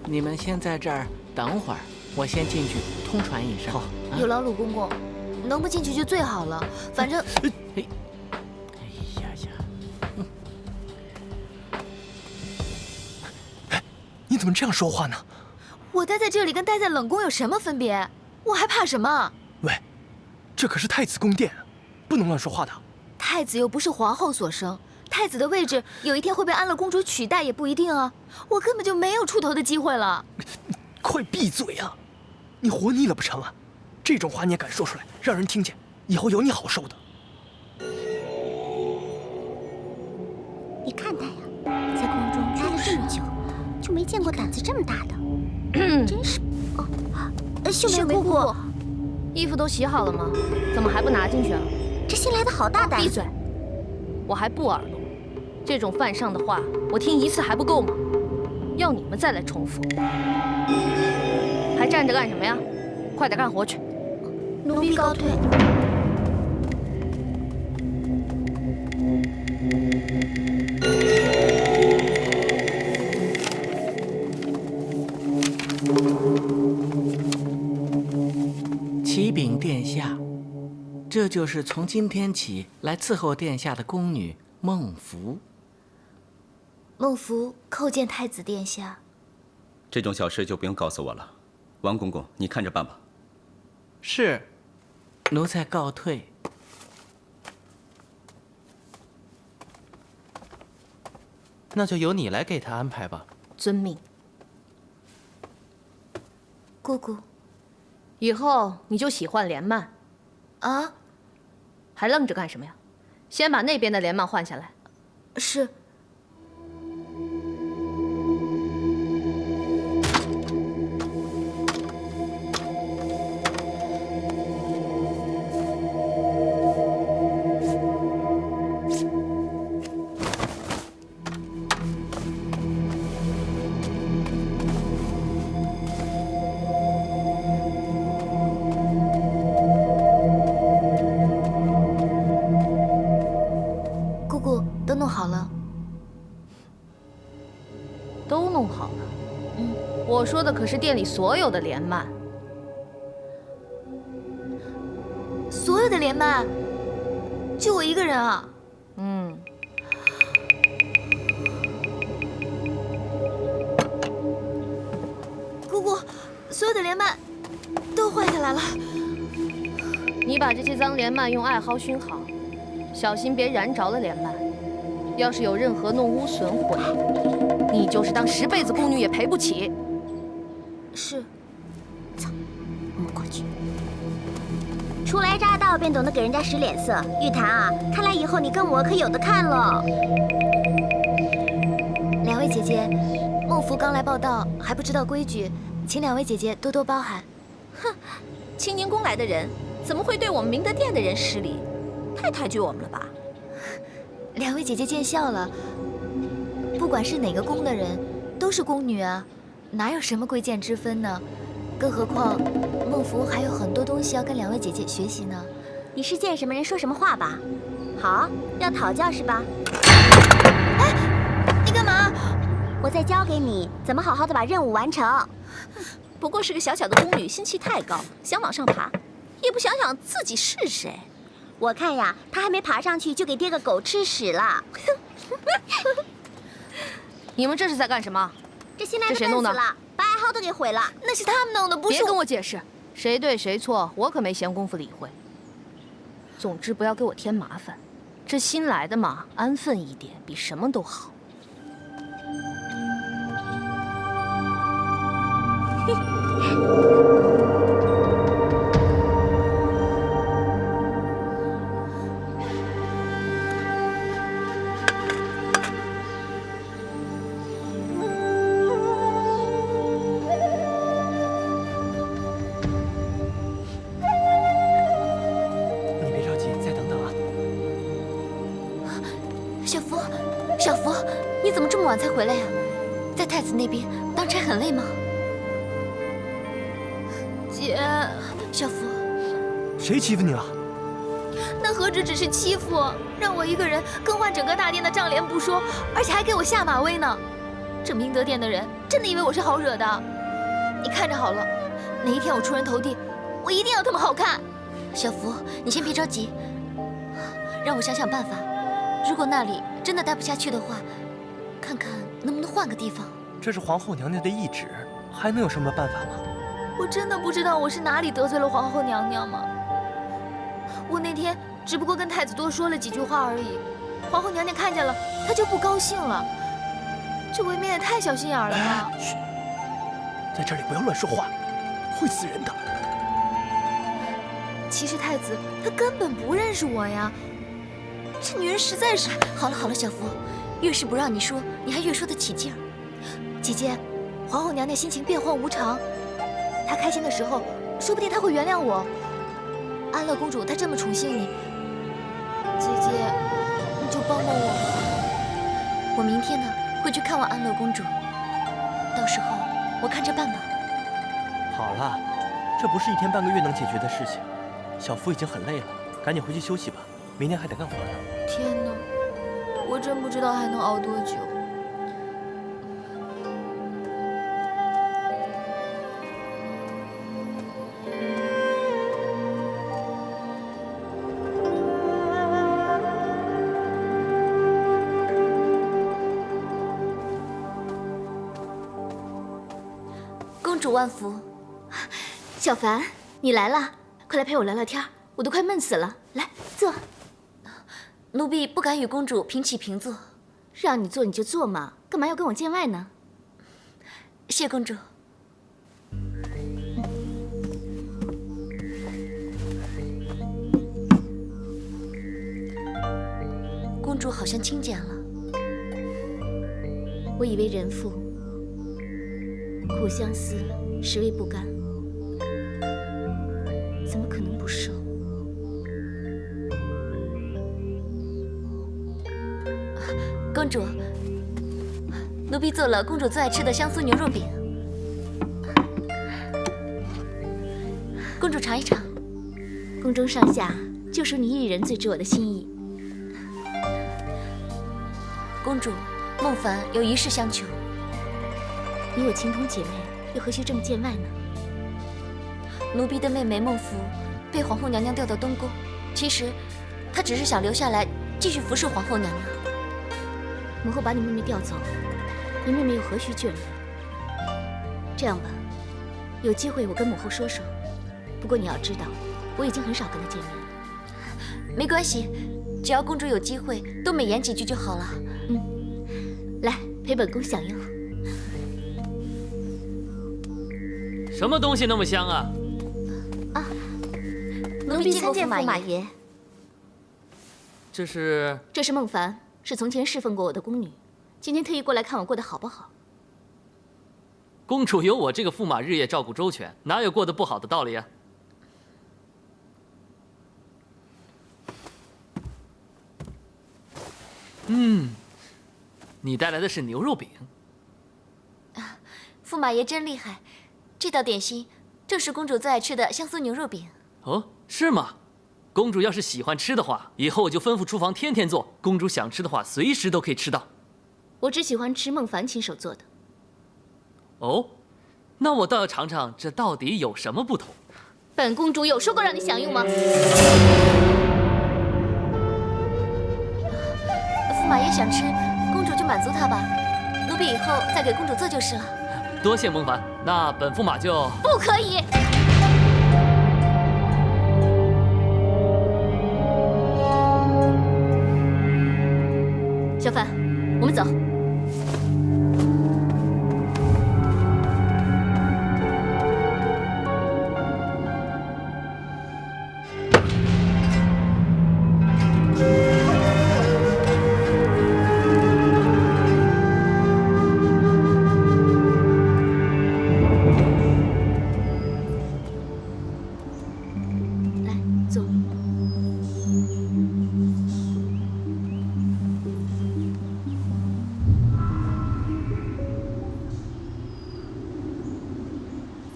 你们先在这儿等会儿，我先进去通传一声。好，有劳鲁公公。能不进去就最好了。反正……你怎么这样说话呢？我待在这里跟待在冷宫有什么分别？我还怕什么？喂，这可是太子宫殿，不能乱说话的。太子又不是皇后所生，太子的位置有一天会被安乐公主取代也不一定啊。我根本就没有出头的机会了。快闭嘴啊！你活腻了不成啊？这种话你也敢说出来，让人听见，以后有你好受的。你看他呀，在宫中待了这么久，就没见过胆子这么大的，真是……秀梅姑姑，衣服都洗好了吗？怎么还不拿进去啊？这新来的好大胆！闭嘴！我还不耳聋，这种犯上的话，我听一次还不够吗？要你们再来重复，还站着干什么呀？快点干活去！奴婢告退。启禀殿下，这就是从今天起来伺候殿下的宫女孟福。孟福叩见太子殿下。这种小事就不用告诉我了，王公公，你看着办吧。是，奴才告退。那就由你来给他安排吧。遵命。姑姑，以后你就喜欢莲蔓。啊？还愣着干什么呀？先把那边的莲蔓换下来。是。我说的可是店里所有的莲蔓，所有的莲蔓，就我一个人啊？嗯。姑姑，所有的莲蔓都换下来了。你把这些脏莲蔓用艾蒿熏好，小心别燃着了莲蔓。要是有任何弄污损毁，你就是当10辈子宫女也赔不起。是。走，我们过去。初来乍到便懂得给人家使脸色，玉檀啊，看来以后你跟我可有的看了。两位姐姐，孟福刚来报道，还不知道规矩，请两位姐姐多多包涵。哼，清宁宫来的人怎么会对我们明德殿的人失礼？太抬举我们了吧？两位姐姐见笑了。不管是哪个宫的人，都是宫女啊，哪有什么贵贱之分呢？更何况孟福还有很多东西要跟两位姐姐学习呢。你是见什么人说什么话吧？好，要讨教是吧？哎，你干嘛？我再教给你怎么好好的把任务完成。不过是个小小的宫女，心气太高，想往上爬，也不想想自己是谁。我看呀，她还没爬上去就给爹个狗吃屎了。你们这是在干什么？这新来的笨死了，把艾蒿都给毁了。那是他们弄的，不是。别跟我解释，谁对谁错，我可没闲工夫理会。总之不要给我添麻烦。这新来的嘛，安分一点比什么都好。小福，你怎么这么晚才回来呀？在太子那边当差很累吗？姐，小福，谁欺负你了？那何止只是欺负，让我一个人更换整个大殿的帐帘不说，而且还给我下马威呢。这明德殿的人真的以为我是好惹的？你看着好了，哪一天我出人头地，我一定要他们好看。小福，你先别着急，让我想想办法。如果那里真的待不下去的话，看看能不能换个地方。这是皇后娘娘的懿旨，还能有什么办法吗？我真的不知道我是哪里得罪了皇后娘娘吗？我那天只不过跟太子多说了几句话而已，皇后娘娘看见了，她就不高兴了。这未免也太小心眼了吧！嘘，在这里不要乱说话，会死人的。其实太子他根本不认识我呀，这女人实在是……好了好了，小福，越是不让你说，你还越说得起劲儿。姐姐，皇后娘娘心情变幻无常，她开心的时候，说不定她会原谅我。安乐公主她这么宠幸你，姐姐，你就帮帮我吧。我明天呢会去看望安乐公主，到时候我看着办吧。好了，这不是一天半个月能解决的事情。小福已经很累了，赶紧回去休息吧，明天还得干活呢。天哪，我真不知道还能熬多久。公主万福。小凡，你来了，快来陪我聊聊天，我都快闷死了。来，坐。奴婢不敢与公主平起平坐。让你坐你就坐嘛，干嘛要跟我见外呢？谢公主。公主好像清简了。我以为人妇苦相思，实为不甘，怎么可能不瘦？公主，奴婢做了公主最爱吃的香酥牛肉饼，公主尝一尝。宫中上下就属你一人最知我的心意。公主，孟凡有一事相求。你我情同姐妹，又何须这么见外呢？奴婢的妹妹孟福被皇后娘娘调到东宫，其实她只是想留下来继续服侍皇后娘娘。母后把你妹妹调走，你妹妹又何须眷恋？这样吧，有机会我跟母后说说。不过你要知道，我已经很少跟她见面了。没关系，只要公主有机会，多美言几句就好了。来，陪本宫享用。什么东西那么香啊？啊，奴婢参见驸马爷。这是孟凡，是从前侍奉过我的宫女，今天特意过来看我过得好不好。公主有我这个驸马日夜照顾周全，哪有过得不好的道理啊？你带来的是牛肉饼。驸马爷真厉害，这道点心正是公主最爱吃的香酥牛肉饼。哦，是吗？公主要是喜欢吃的话，以后我就吩咐厨房天天做，公主想吃的话，随时都可以吃到。我只喜欢吃孟凡亲手做的。哦，那我倒要尝尝这到底有什么不同。本公主有说过让你享用吗？驸马爷想吃，公主就满足他吧。奴婢以后再给公主做就是了。多谢孟凡，那本驸马就……不可以！小凡，我们走。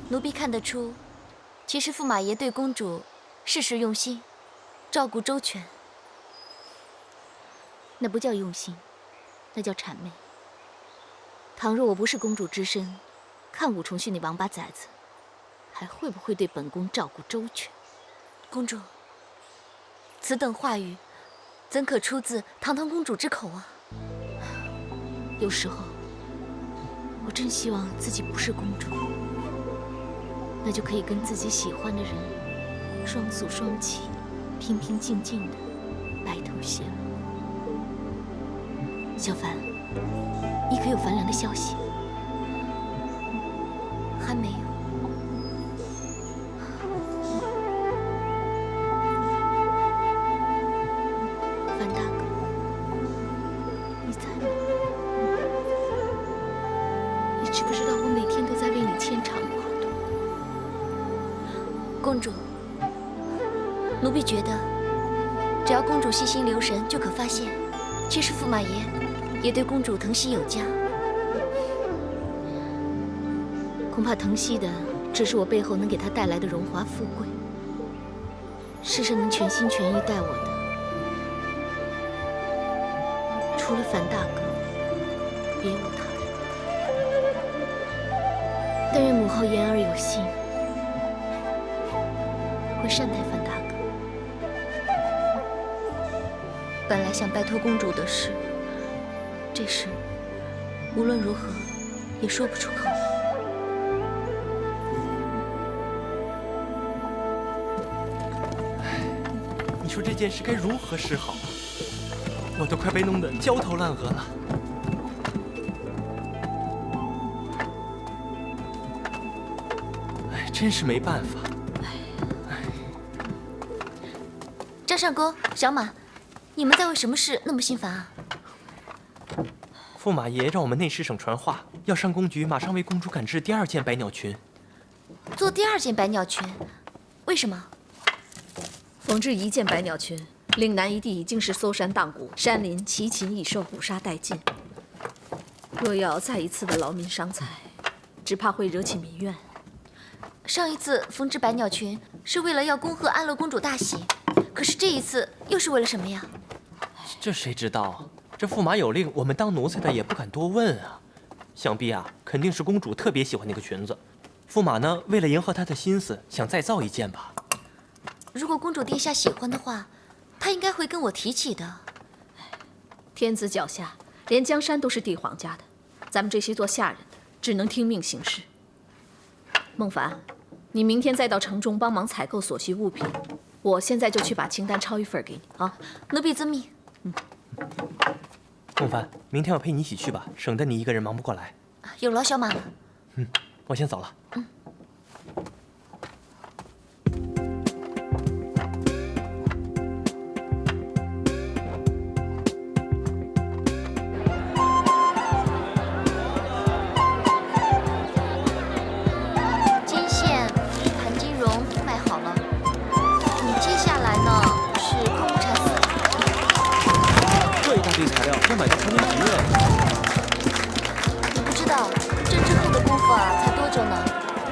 奴婢看得出，其实驸马爷对公主事事用心，照顾周全。那不叫用心，那叫谄媚。倘若我不是公主之身，看武重训那王八崽子，还会不会对本宫照顾周全？公主，此等话语，怎可出自堂堂公主之口啊？有时候，我真希望自己不是公主，那就可以跟自己喜欢的人双宿双栖，平平静静的白头偕老。小凡，你可有樊良的消息？还没有。樊大哥，你在吗？你知不知道我每天都在为你牵肠挂肚？公主，奴婢觉得，只要公主细心留神，就可发现，其实驸马爷也对公主疼惜有加。恐怕疼惜的只是我背后能给他带来的荣华富贵。世上能全心全意待我的，除了樊大哥，别无他人。但愿母后言而有信，会善待樊大哥。本来想拜托公主的事，这事无论如何也说不出口。你说这件事该如何是好？我都快被弄得焦头烂额了。哎，真是没办法。张上公、小马，你们在为什么事那么心烦啊？驸马爷让我们内侍省传话，要上宫局马上为公主赶制第2件百鸟裙。做第2件百鸟裙，为什么？缝制1件百鸟裙，岭南一地已经是搜山荡谷，山林奇禽异兽捕杀殆尽。若要再一次的劳民伤财，只怕会惹起民怨。上一次缝制百鸟裙是为了要恭贺安乐公主大喜，可是这一次又是为了什么呀？这谁知道啊？这驸马有令，我们当奴才的也不敢多问啊。想必啊，肯定是公主特别喜欢那个裙子。驸马呢，为了迎合她的心思，想再造一件吧。如果公主殿下喜欢的话，她应该会跟我提起的。天子脚下，连江山都是帝皇家的，咱们这些做下人的只能听命行事。孟凡，你明天再到城中帮忙采购所需物品，我现在就去把清单抄一份给你啊。奴婢遵命。孟凡，明天我陪你一起去吧，省得你一个人忙不过来。有劳小马了。我先走了。金线、盘金绒卖好了，你接下来呢是空木蚕丝。这一大堆材料要买到长年局了。你不知道，这之后的功夫啊，才多久呢？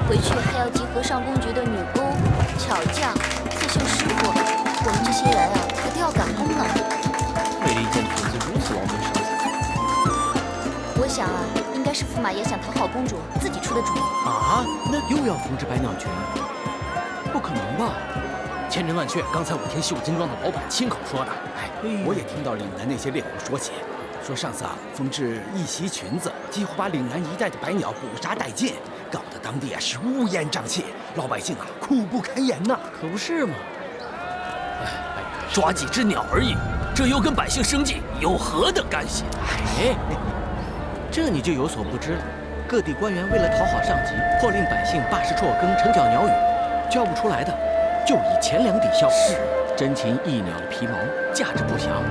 回去还要集合上宫局的女工、巧匠、刺绣师傅，我们这些人啊，可都要赶工呢。为了一件裙子如此劳民伤财。我想啊，应该是驸马爷想讨好公主，自己出的主意。啊，那又要缝制百鸟裙？不可能吧？千真万确，刚才我听绣金庄的老板亲口说的。我也听到岭南那些猎户说起，说上次缝制一袭裙子，几乎把岭南一带的百鸟捕杀殆尽，搞得当地是乌烟瘴气，老百姓苦不堪言呐。可不是嘛！抓几只鸟而已，这又跟百姓生计有何等干系？这你就有所不知了。各地官员为了讨好上级，或令百姓罢食辍耕，晨缴鸟语，交不出来的，就以钱粮抵消。是，珍禽异鸟的皮毛价值不详，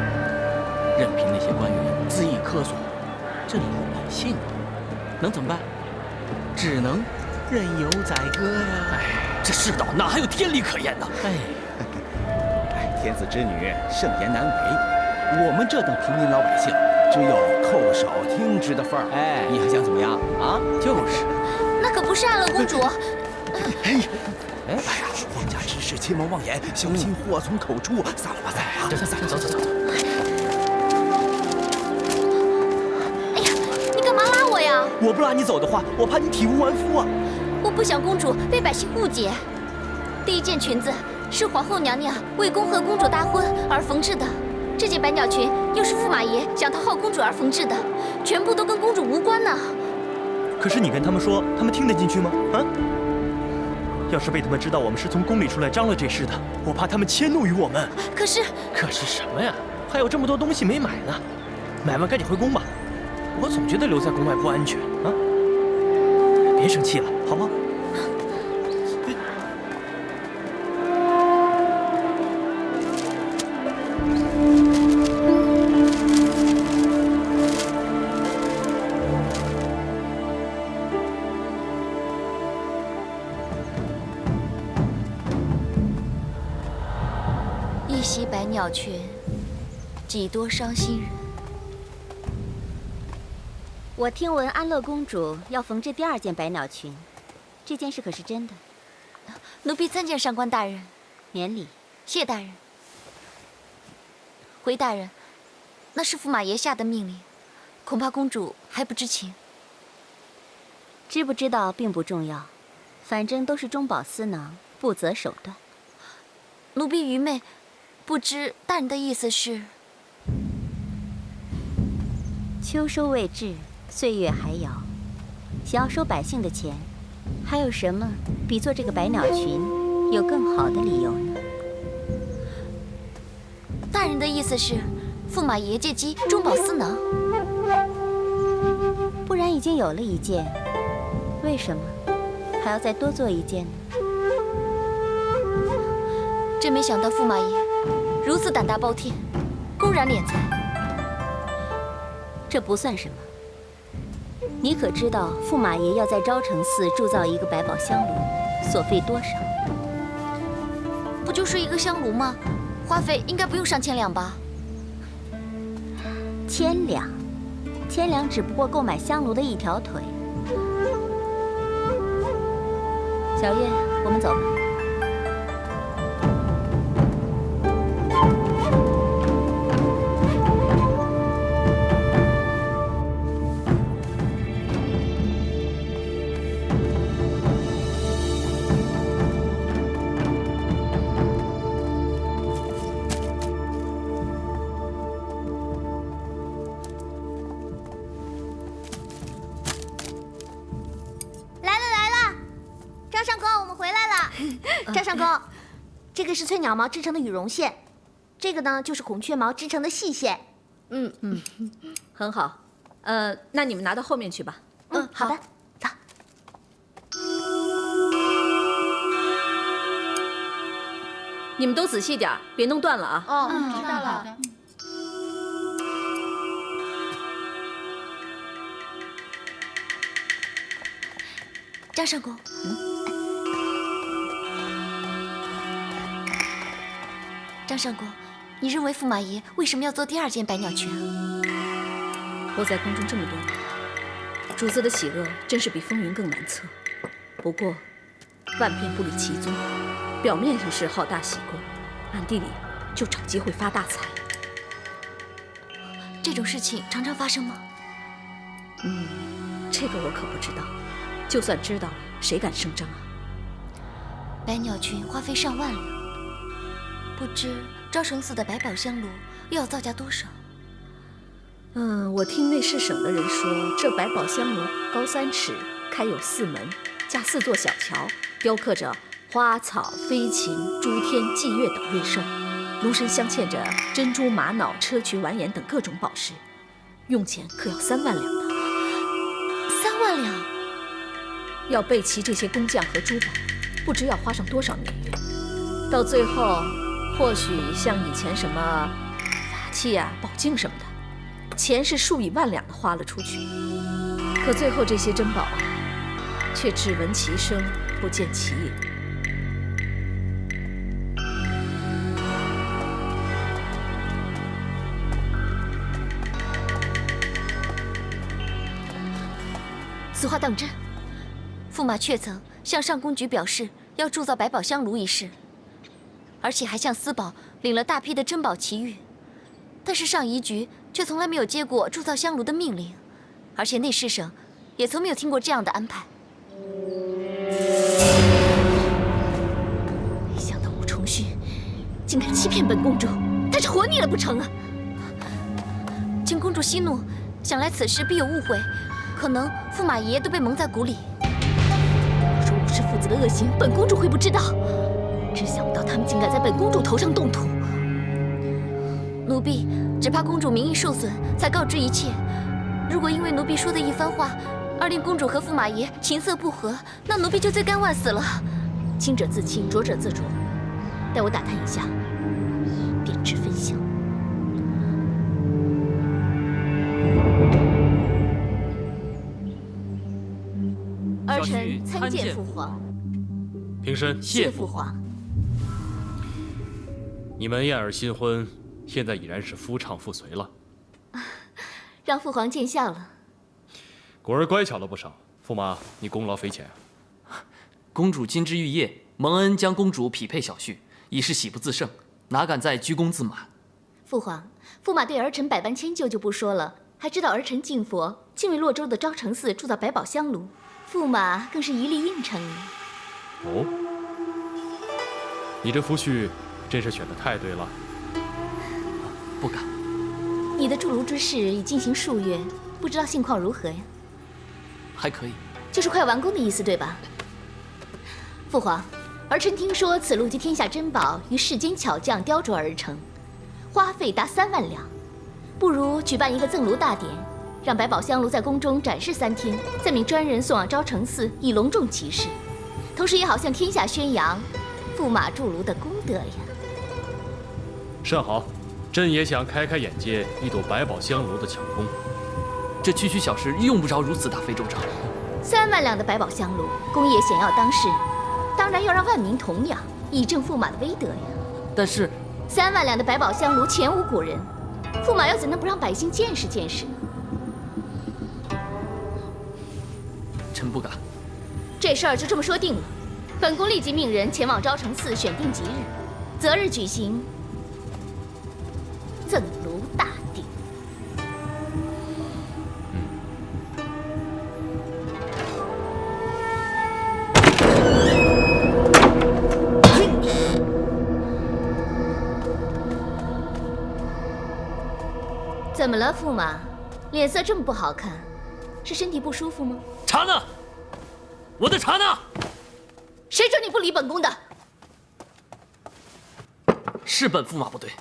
任凭那些官员恣意苛索，这老百姓能怎么办？只能任由宰割呀！这世道哪还有天理可言呢？天子之女，盛言难为。我们这等平民老百姓，只有叩首听之的份儿。你还想怎么样啊？就是。那可不是安乐公主。皇家之事，切莫妄言，小心祸从口出。散了吧，散了吧。走。哎呀，你干嘛拉我呀？我不拉你走的话，我怕你体无完肤啊。我不想公主被百姓误解。第1件裙子是皇后娘娘为恭贺公主大婚而缝制的。这件百鸟裙又是驸马爷想讨好公主而缝制的，全部都跟公主无关呢。可是你跟他们说，他们听得进去吗？啊？要是被他们知道我们是从宫里出来张罗这事的，我怕他们迁怒于我们。可是什么呀？还有这么多东西没买呢，买完赶紧回宫吧。我总觉得留在宫外不安全啊！别生气了，好吗？一袭百鸟裙，几多伤心人。我听闻安乐公主要缝制第2件百鸟裙，这件事可是真的？奴婢参见上官大人。免礼。谢大人。回大人，那是驸马爷下的命令，恐怕公主还不知情。知不知道并不重要，反正都是中饱私囊，不择手段。奴婢愚昧，不知大人的意思是？秋收未至，岁月还遥，想要收百姓的钱，还有什么比做这个百鸟裙有更好的理由呢？大人的意思是，驸马爷借机中饱私囊。不然已经有了一件，为什么还要再多做一件呢？真没想到驸马爷如此胆大包天，公然敛财。这不算什么。你可知道驸马爷要在昭成寺铸造一个百宝香炉，所费多少？不就是一个香炉吗？花费应该不用上千两吧？1000两，1000两只不过购买香炉的一条腿。小月，我们走吧。这个是翠鸟毛织成的羽绒线，这个呢就是孔雀毛织成的细线。很好。那你们拿到后面去吧。好的，走。你们都仔细点，别弄断了啊。知道了。张上公。张上公，你认为驸马爷为什么要做第2件百鸟裙啊？我在宫中这么多年，主子的喜恶真是比风云更难测。不过，万变不离其宗，表面上是好大喜功，暗地里就找机会发大财。这种事情常常发生吗？这个我可不知道。就算知道了，谁敢声张啊？百鸟裙花费上万两。不知昭成寺的百宝香炉又要造价多少？我听内侍省的人说，这百宝香炉高3尺，开有4门，架4座小桥，雕刻着花草、飞禽、诸天、霁月等瑞兽，炉身镶嵌着珍珠、玛瑙、砗磲、完颜等各种宝石，用钱可要3万两的。3万两！要备齐这些工匠和珠宝，不知要花上多少年月，到最后，或许像以前什么法器啊、宝镜什么的，钱是数以万两的花了出去。可最后这些珍宝啊，却只闻其声，不见其影。此话当真？驸马确曾向上宫局表示要铸造百宝香炉一事，而且还向司宝领了大批的珍宝奇玉，但是上仪局却从来没有接过铸造香炉的命令，而且内侍省也从没有听过这样的安排。没想到武重勋竟敢欺骗本公主，她是活腻了不成啊？请公主息怒，想来此事必有误会，可能驸马爷爷都被蒙在鼓里。若说我是父子的恶行，本公主会不知道？只想不到他们竟敢在本公主头上动土。奴婢只怕公主名誉受损，才告知一切。如果因为奴婢说的一番话，而令公主和驸马爷琴瑟不和，那奴婢就罪该万死了。清者自清，浊者自浊。待我打探一下，便知分晓。儿臣参见父皇。平身。谢父皇。你们燕儿新婚，现在已然是夫唱妇随了。让父皇见笑了。果儿乖巧了不少，驸马你功劳匪浅啊。公主金枝玉叶，蒙恩将公主匹配小婿，已是喜不自胜，哪敢再居功自满？父皇，驸马对儿臣百般迁就就不说了，还知道儿臣敬佛，竟为洛州的昭成寺铸造百宝香炉，驸马更是一力应承。哦，你这夫婿真是选得太对了。不敢。你的铸炉之事已进行数月，不知道现况如何呀？还可以，就是快完工的意思，对吧？父皇，儿臣听说此炉及天下珍宝于世间巧匠雕琢而成，花费达3万两，不如举办一个赠炉大典，让百宝香炉在宫中展示3天，再命专人送往昭成寺，以隆重其事，同时也好向天下宣扬驸马铸炉的功德呀。甚好，朕也想开开眼界，一睹百宝香炉的巧工。这区区小事用不着如此大费周章。3万两的百宝香炉，功业显耀当世，当然要让万民同仰，以正驸马的威德呀。但是3万两的百宝香炉前无古人，驸马又怎能不让百姓见识见识？臣不敢。这事儿就这么说定了，本宫立即命人前往昭成寺选定吉日，择日举行赠炉大典。怎么了，驸马？脸色这么不好看，是身体不舒服吗？茶呢？我的茶呢？谁准你不理本宫的？是本驸马不对，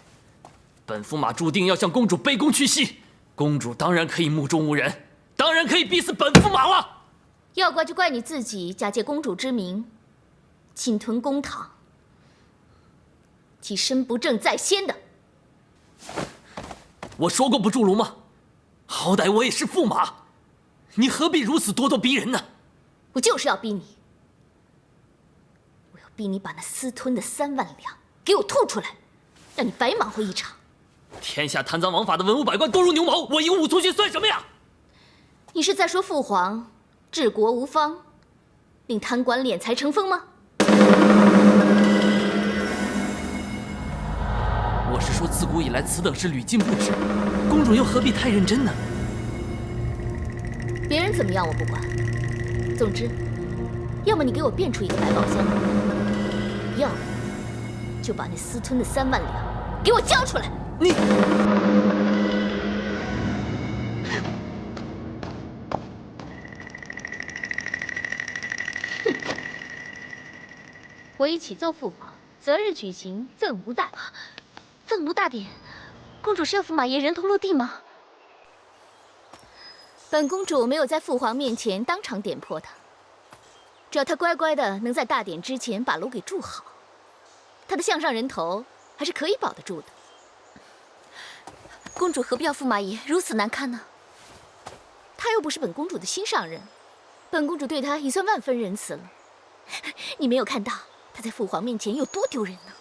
本驸马注定要向公主卑躬屈膝，公主当然可以目中无人，当然可以逼死本驸马了。要怪就怪你自己假借公主之名，侵吞公堂，其身不正在先的。我说过不铸炉吗？好歹我也是驸马，你何必如此咄咄逼人呢？我就是要逼你，我要逼你把那私吞的3万两给我吐出来，让你白忙活一场。天下贪赃枉法的文武百官多如牛毛，我一个武卒军算什么呀？你是在说父皇治国无方，令贪官敛财成风吗？我是说，自古以来此等事屡禁不止，公主又何必太认真呢？别人怎么样我不管，总之，要么你给我变出一个百宝箱炉，要么就把那私吞的3万两给我交出来。你，我已启奏父皇，择日举行赠炉大典。赠炉大典，公主是要驸马爷人头落地吗？本公主没有在父皇面前当场点破他，只要他乖乖的能在大典之前把炉给铸好，他的项上人头还是可以保得住的。公主何必要驸马爷如此难堪呢？他又不是本公主的心上人，本公主对他已算万分仁慈了。你没有看到他在父皇面前有多丢人呢？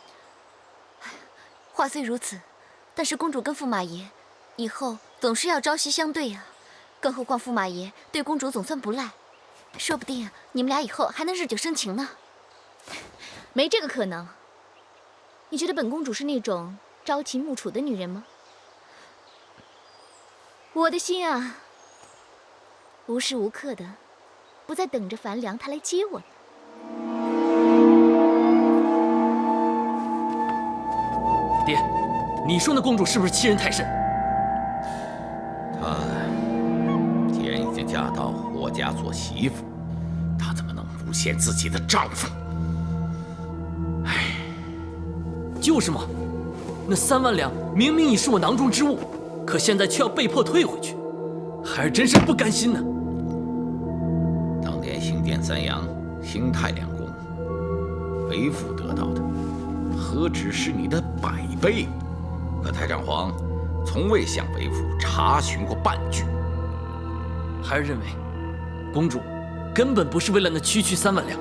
话虽如此，但是公主跟驸马爷以后总是要朝夕相对呀。更何况驸马爷对公主总算不赖，说不定你们俩以后还能日久生情呢。没这个可能。你觉得本公主是那种朝秦暮楚的女人吗？我的心啊，无时无刻的不在等着樊良他来接我呢。爹，你说那公主是不是欺人太甚？她既然已经嫁到霍家做媳妇，她怎么能诬陷自己的丈夫？就是嘛，那3万两明明已是我囊中之物，可现在却要被迫退回去，孩儿真是不甘心呢。当年兴建3阳、兴泰两宫，为父得到的，何止是你的100倍？可太上皇从未向为父查询过半句。孩儿认为，公主根本不是为了那区3万两，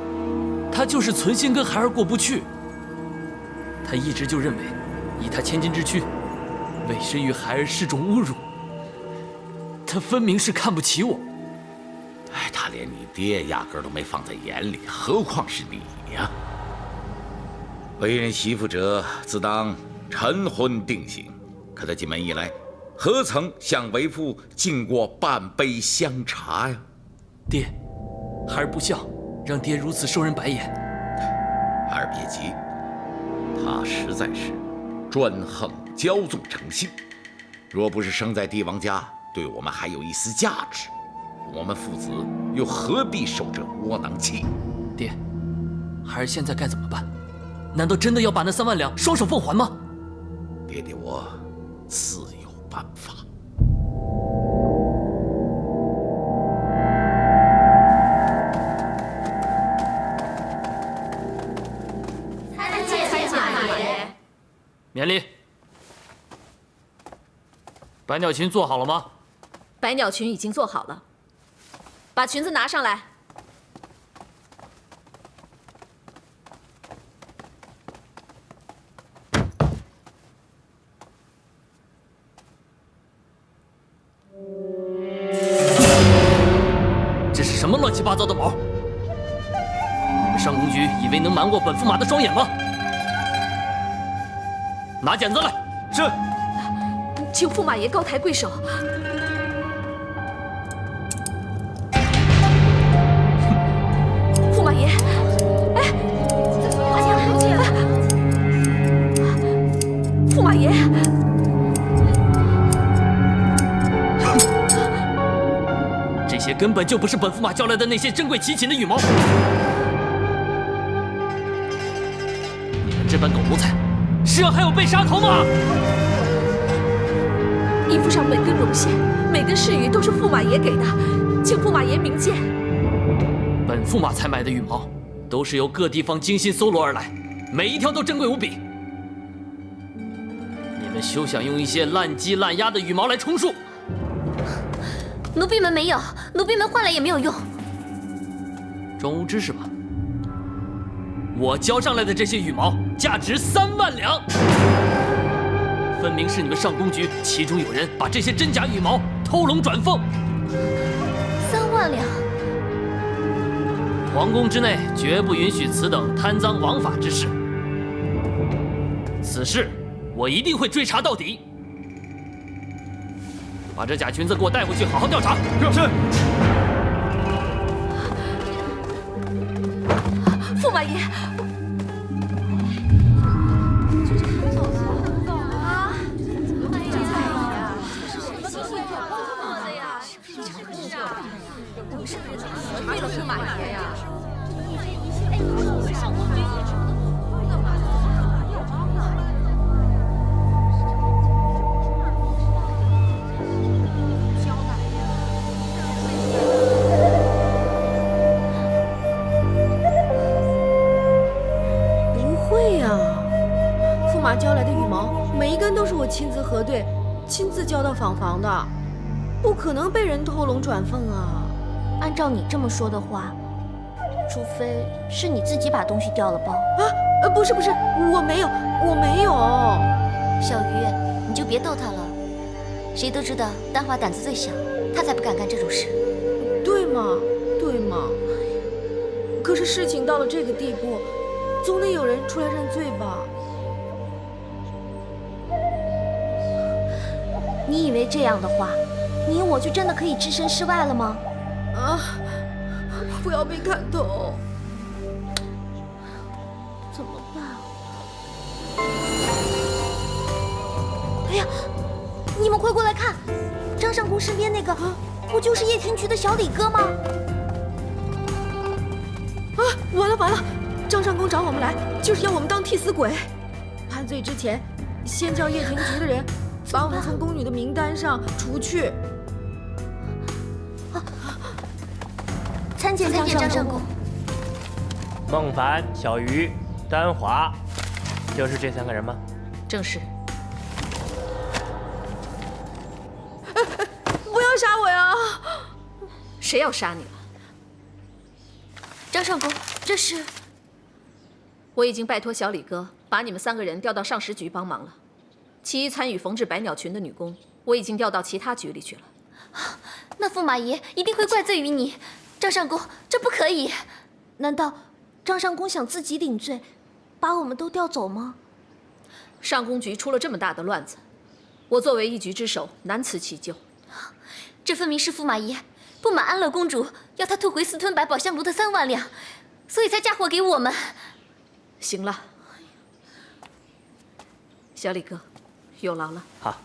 她就是存心跟孩儿过不去。她一直就认为，以她千金之躯，委身于孩儿是种侮辱。她分明是看不起我。哎，她连你爹压根儿都没放在眼里，何况是你呀？为人媳妇者，自当晨昏定省。可她进门以来，何曾向为父敬过半杯香茶呀？爹，孩儿不孝，让爹如此受人白眼。孩儿别急，他实在是专横骄纵成性。若不是生在帝王家，对我们还有一丝价值，我们父子又何必受这窝囊气？爹，孩儿现在该怎么办？难道真的要把那3万两双手奉还吗？爹爹我自有办法。参见马爷。免礼。百鸟裙做好了吗？百鸟裙已经做好了，把裙子拿上来。这是什么乱七八糟的毛？你们上公局以为能瞒过本驸马的双眼吗？拿剪子来。是。请驸马爷高抬贵手。驸马爷，哎，驸马爷，这些根本就不是本驸马交来的那些珍贵奇禽的羽毛。你们这般狗奴才，是要害我被杀头吗？衣服上每根绒线、每根饰羽都是驸马爷给的，请驸马爷明鉴。本驸马采买的羽毛，都是由各地方精心搜罗而来，每一条都珍贵无比。你们休想用一些烂鸡烂鸭的羽毛来充数。奴婢们没有，奴婢们换来也没有用。装无知是吧？我交上来的这些羽毛价值3万两。分明是你们上公局，其中有人把这些真假羽毛偷龙转凤。3万两！皇宫之内绝不允许此等贪赃枉法之事。此事我一定会追查到底。把这假裙子给我带回去，好好调查。是。驸马爷。为了驸马爷呀！不会呀，驸马交来的羽毛，每一根都是我亲自核对、亲自交到坊房的，不可能被人偷龙转凤啊！按照你这么说的话，除非是你自己把东西掉了包啊！不是，我没有。小鱼，你就别逗他了。谁都知道丹华胆子最小，他才不敢干这种事。对嘛。可是事情到了这个地步，总得有人出来认罪吧？你以为这样的话，你我就真的可以置身事外了吗？啊！不要被看透，怎么办？哎呀，你们快过来看，张上公身边那个，不就是叶庭菊的小李哥吗？啊，完了完了！张上公找我们来，就是要我们当替死鬼。判罪之前，先叫叶庭菊的人把我们从宫女的名单上除去。参见张上公。孟凡、小鱼、丹华，就是这3个人吗？正是。不要杀我呀！谁要杀你了？张上公，这是……我已经拜托小李哥把你们3个人调到上食局帮忙了。其余参与缝制百鸟裙的女工，我已经调到其他局里去了。那驸马爷一定会怪罪于你，张上公，这不可以。难道张上公想自己领罪，把我们都调走吗？上宫局出了这么大的乱子，我作为一局之首，难辞其咎。这分明是驸马爷不满安乐公主要他退回私吞百宝香炉的3万两，所以才嫁祸给我们。行了，小李哥，有劳了。好。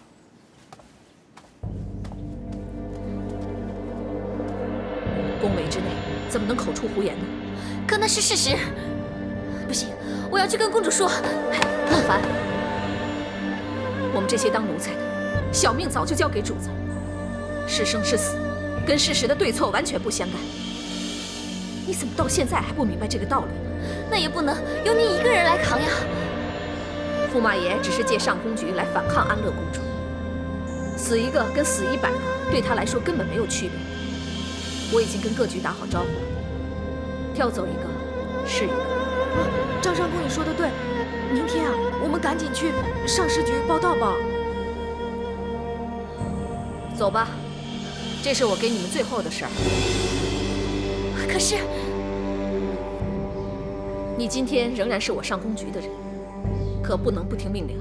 宫闱之内怎么能口出胡言呢？可那是事实。不行，我要去跟公主说。孟凡，我们这些当奴才的，小命早就交给主子了，是生是死，跟事实的对错完全不相干。你怎么到现在还不明白这个道理呢？那也不能由你一个人来扛呀。驸马爷只是借上宫局来反抗安乐公主，死一个跟死100个对他来说根本没有区别。我已经跟各局打好招呼了，调走一个是一个。张上公，你说的对，明天啊，我们赶紧去上食局报到吧。走吧，这是我给你们最后的事儿。可是，你今天仍然是我上宫局的人，可不能不听命令。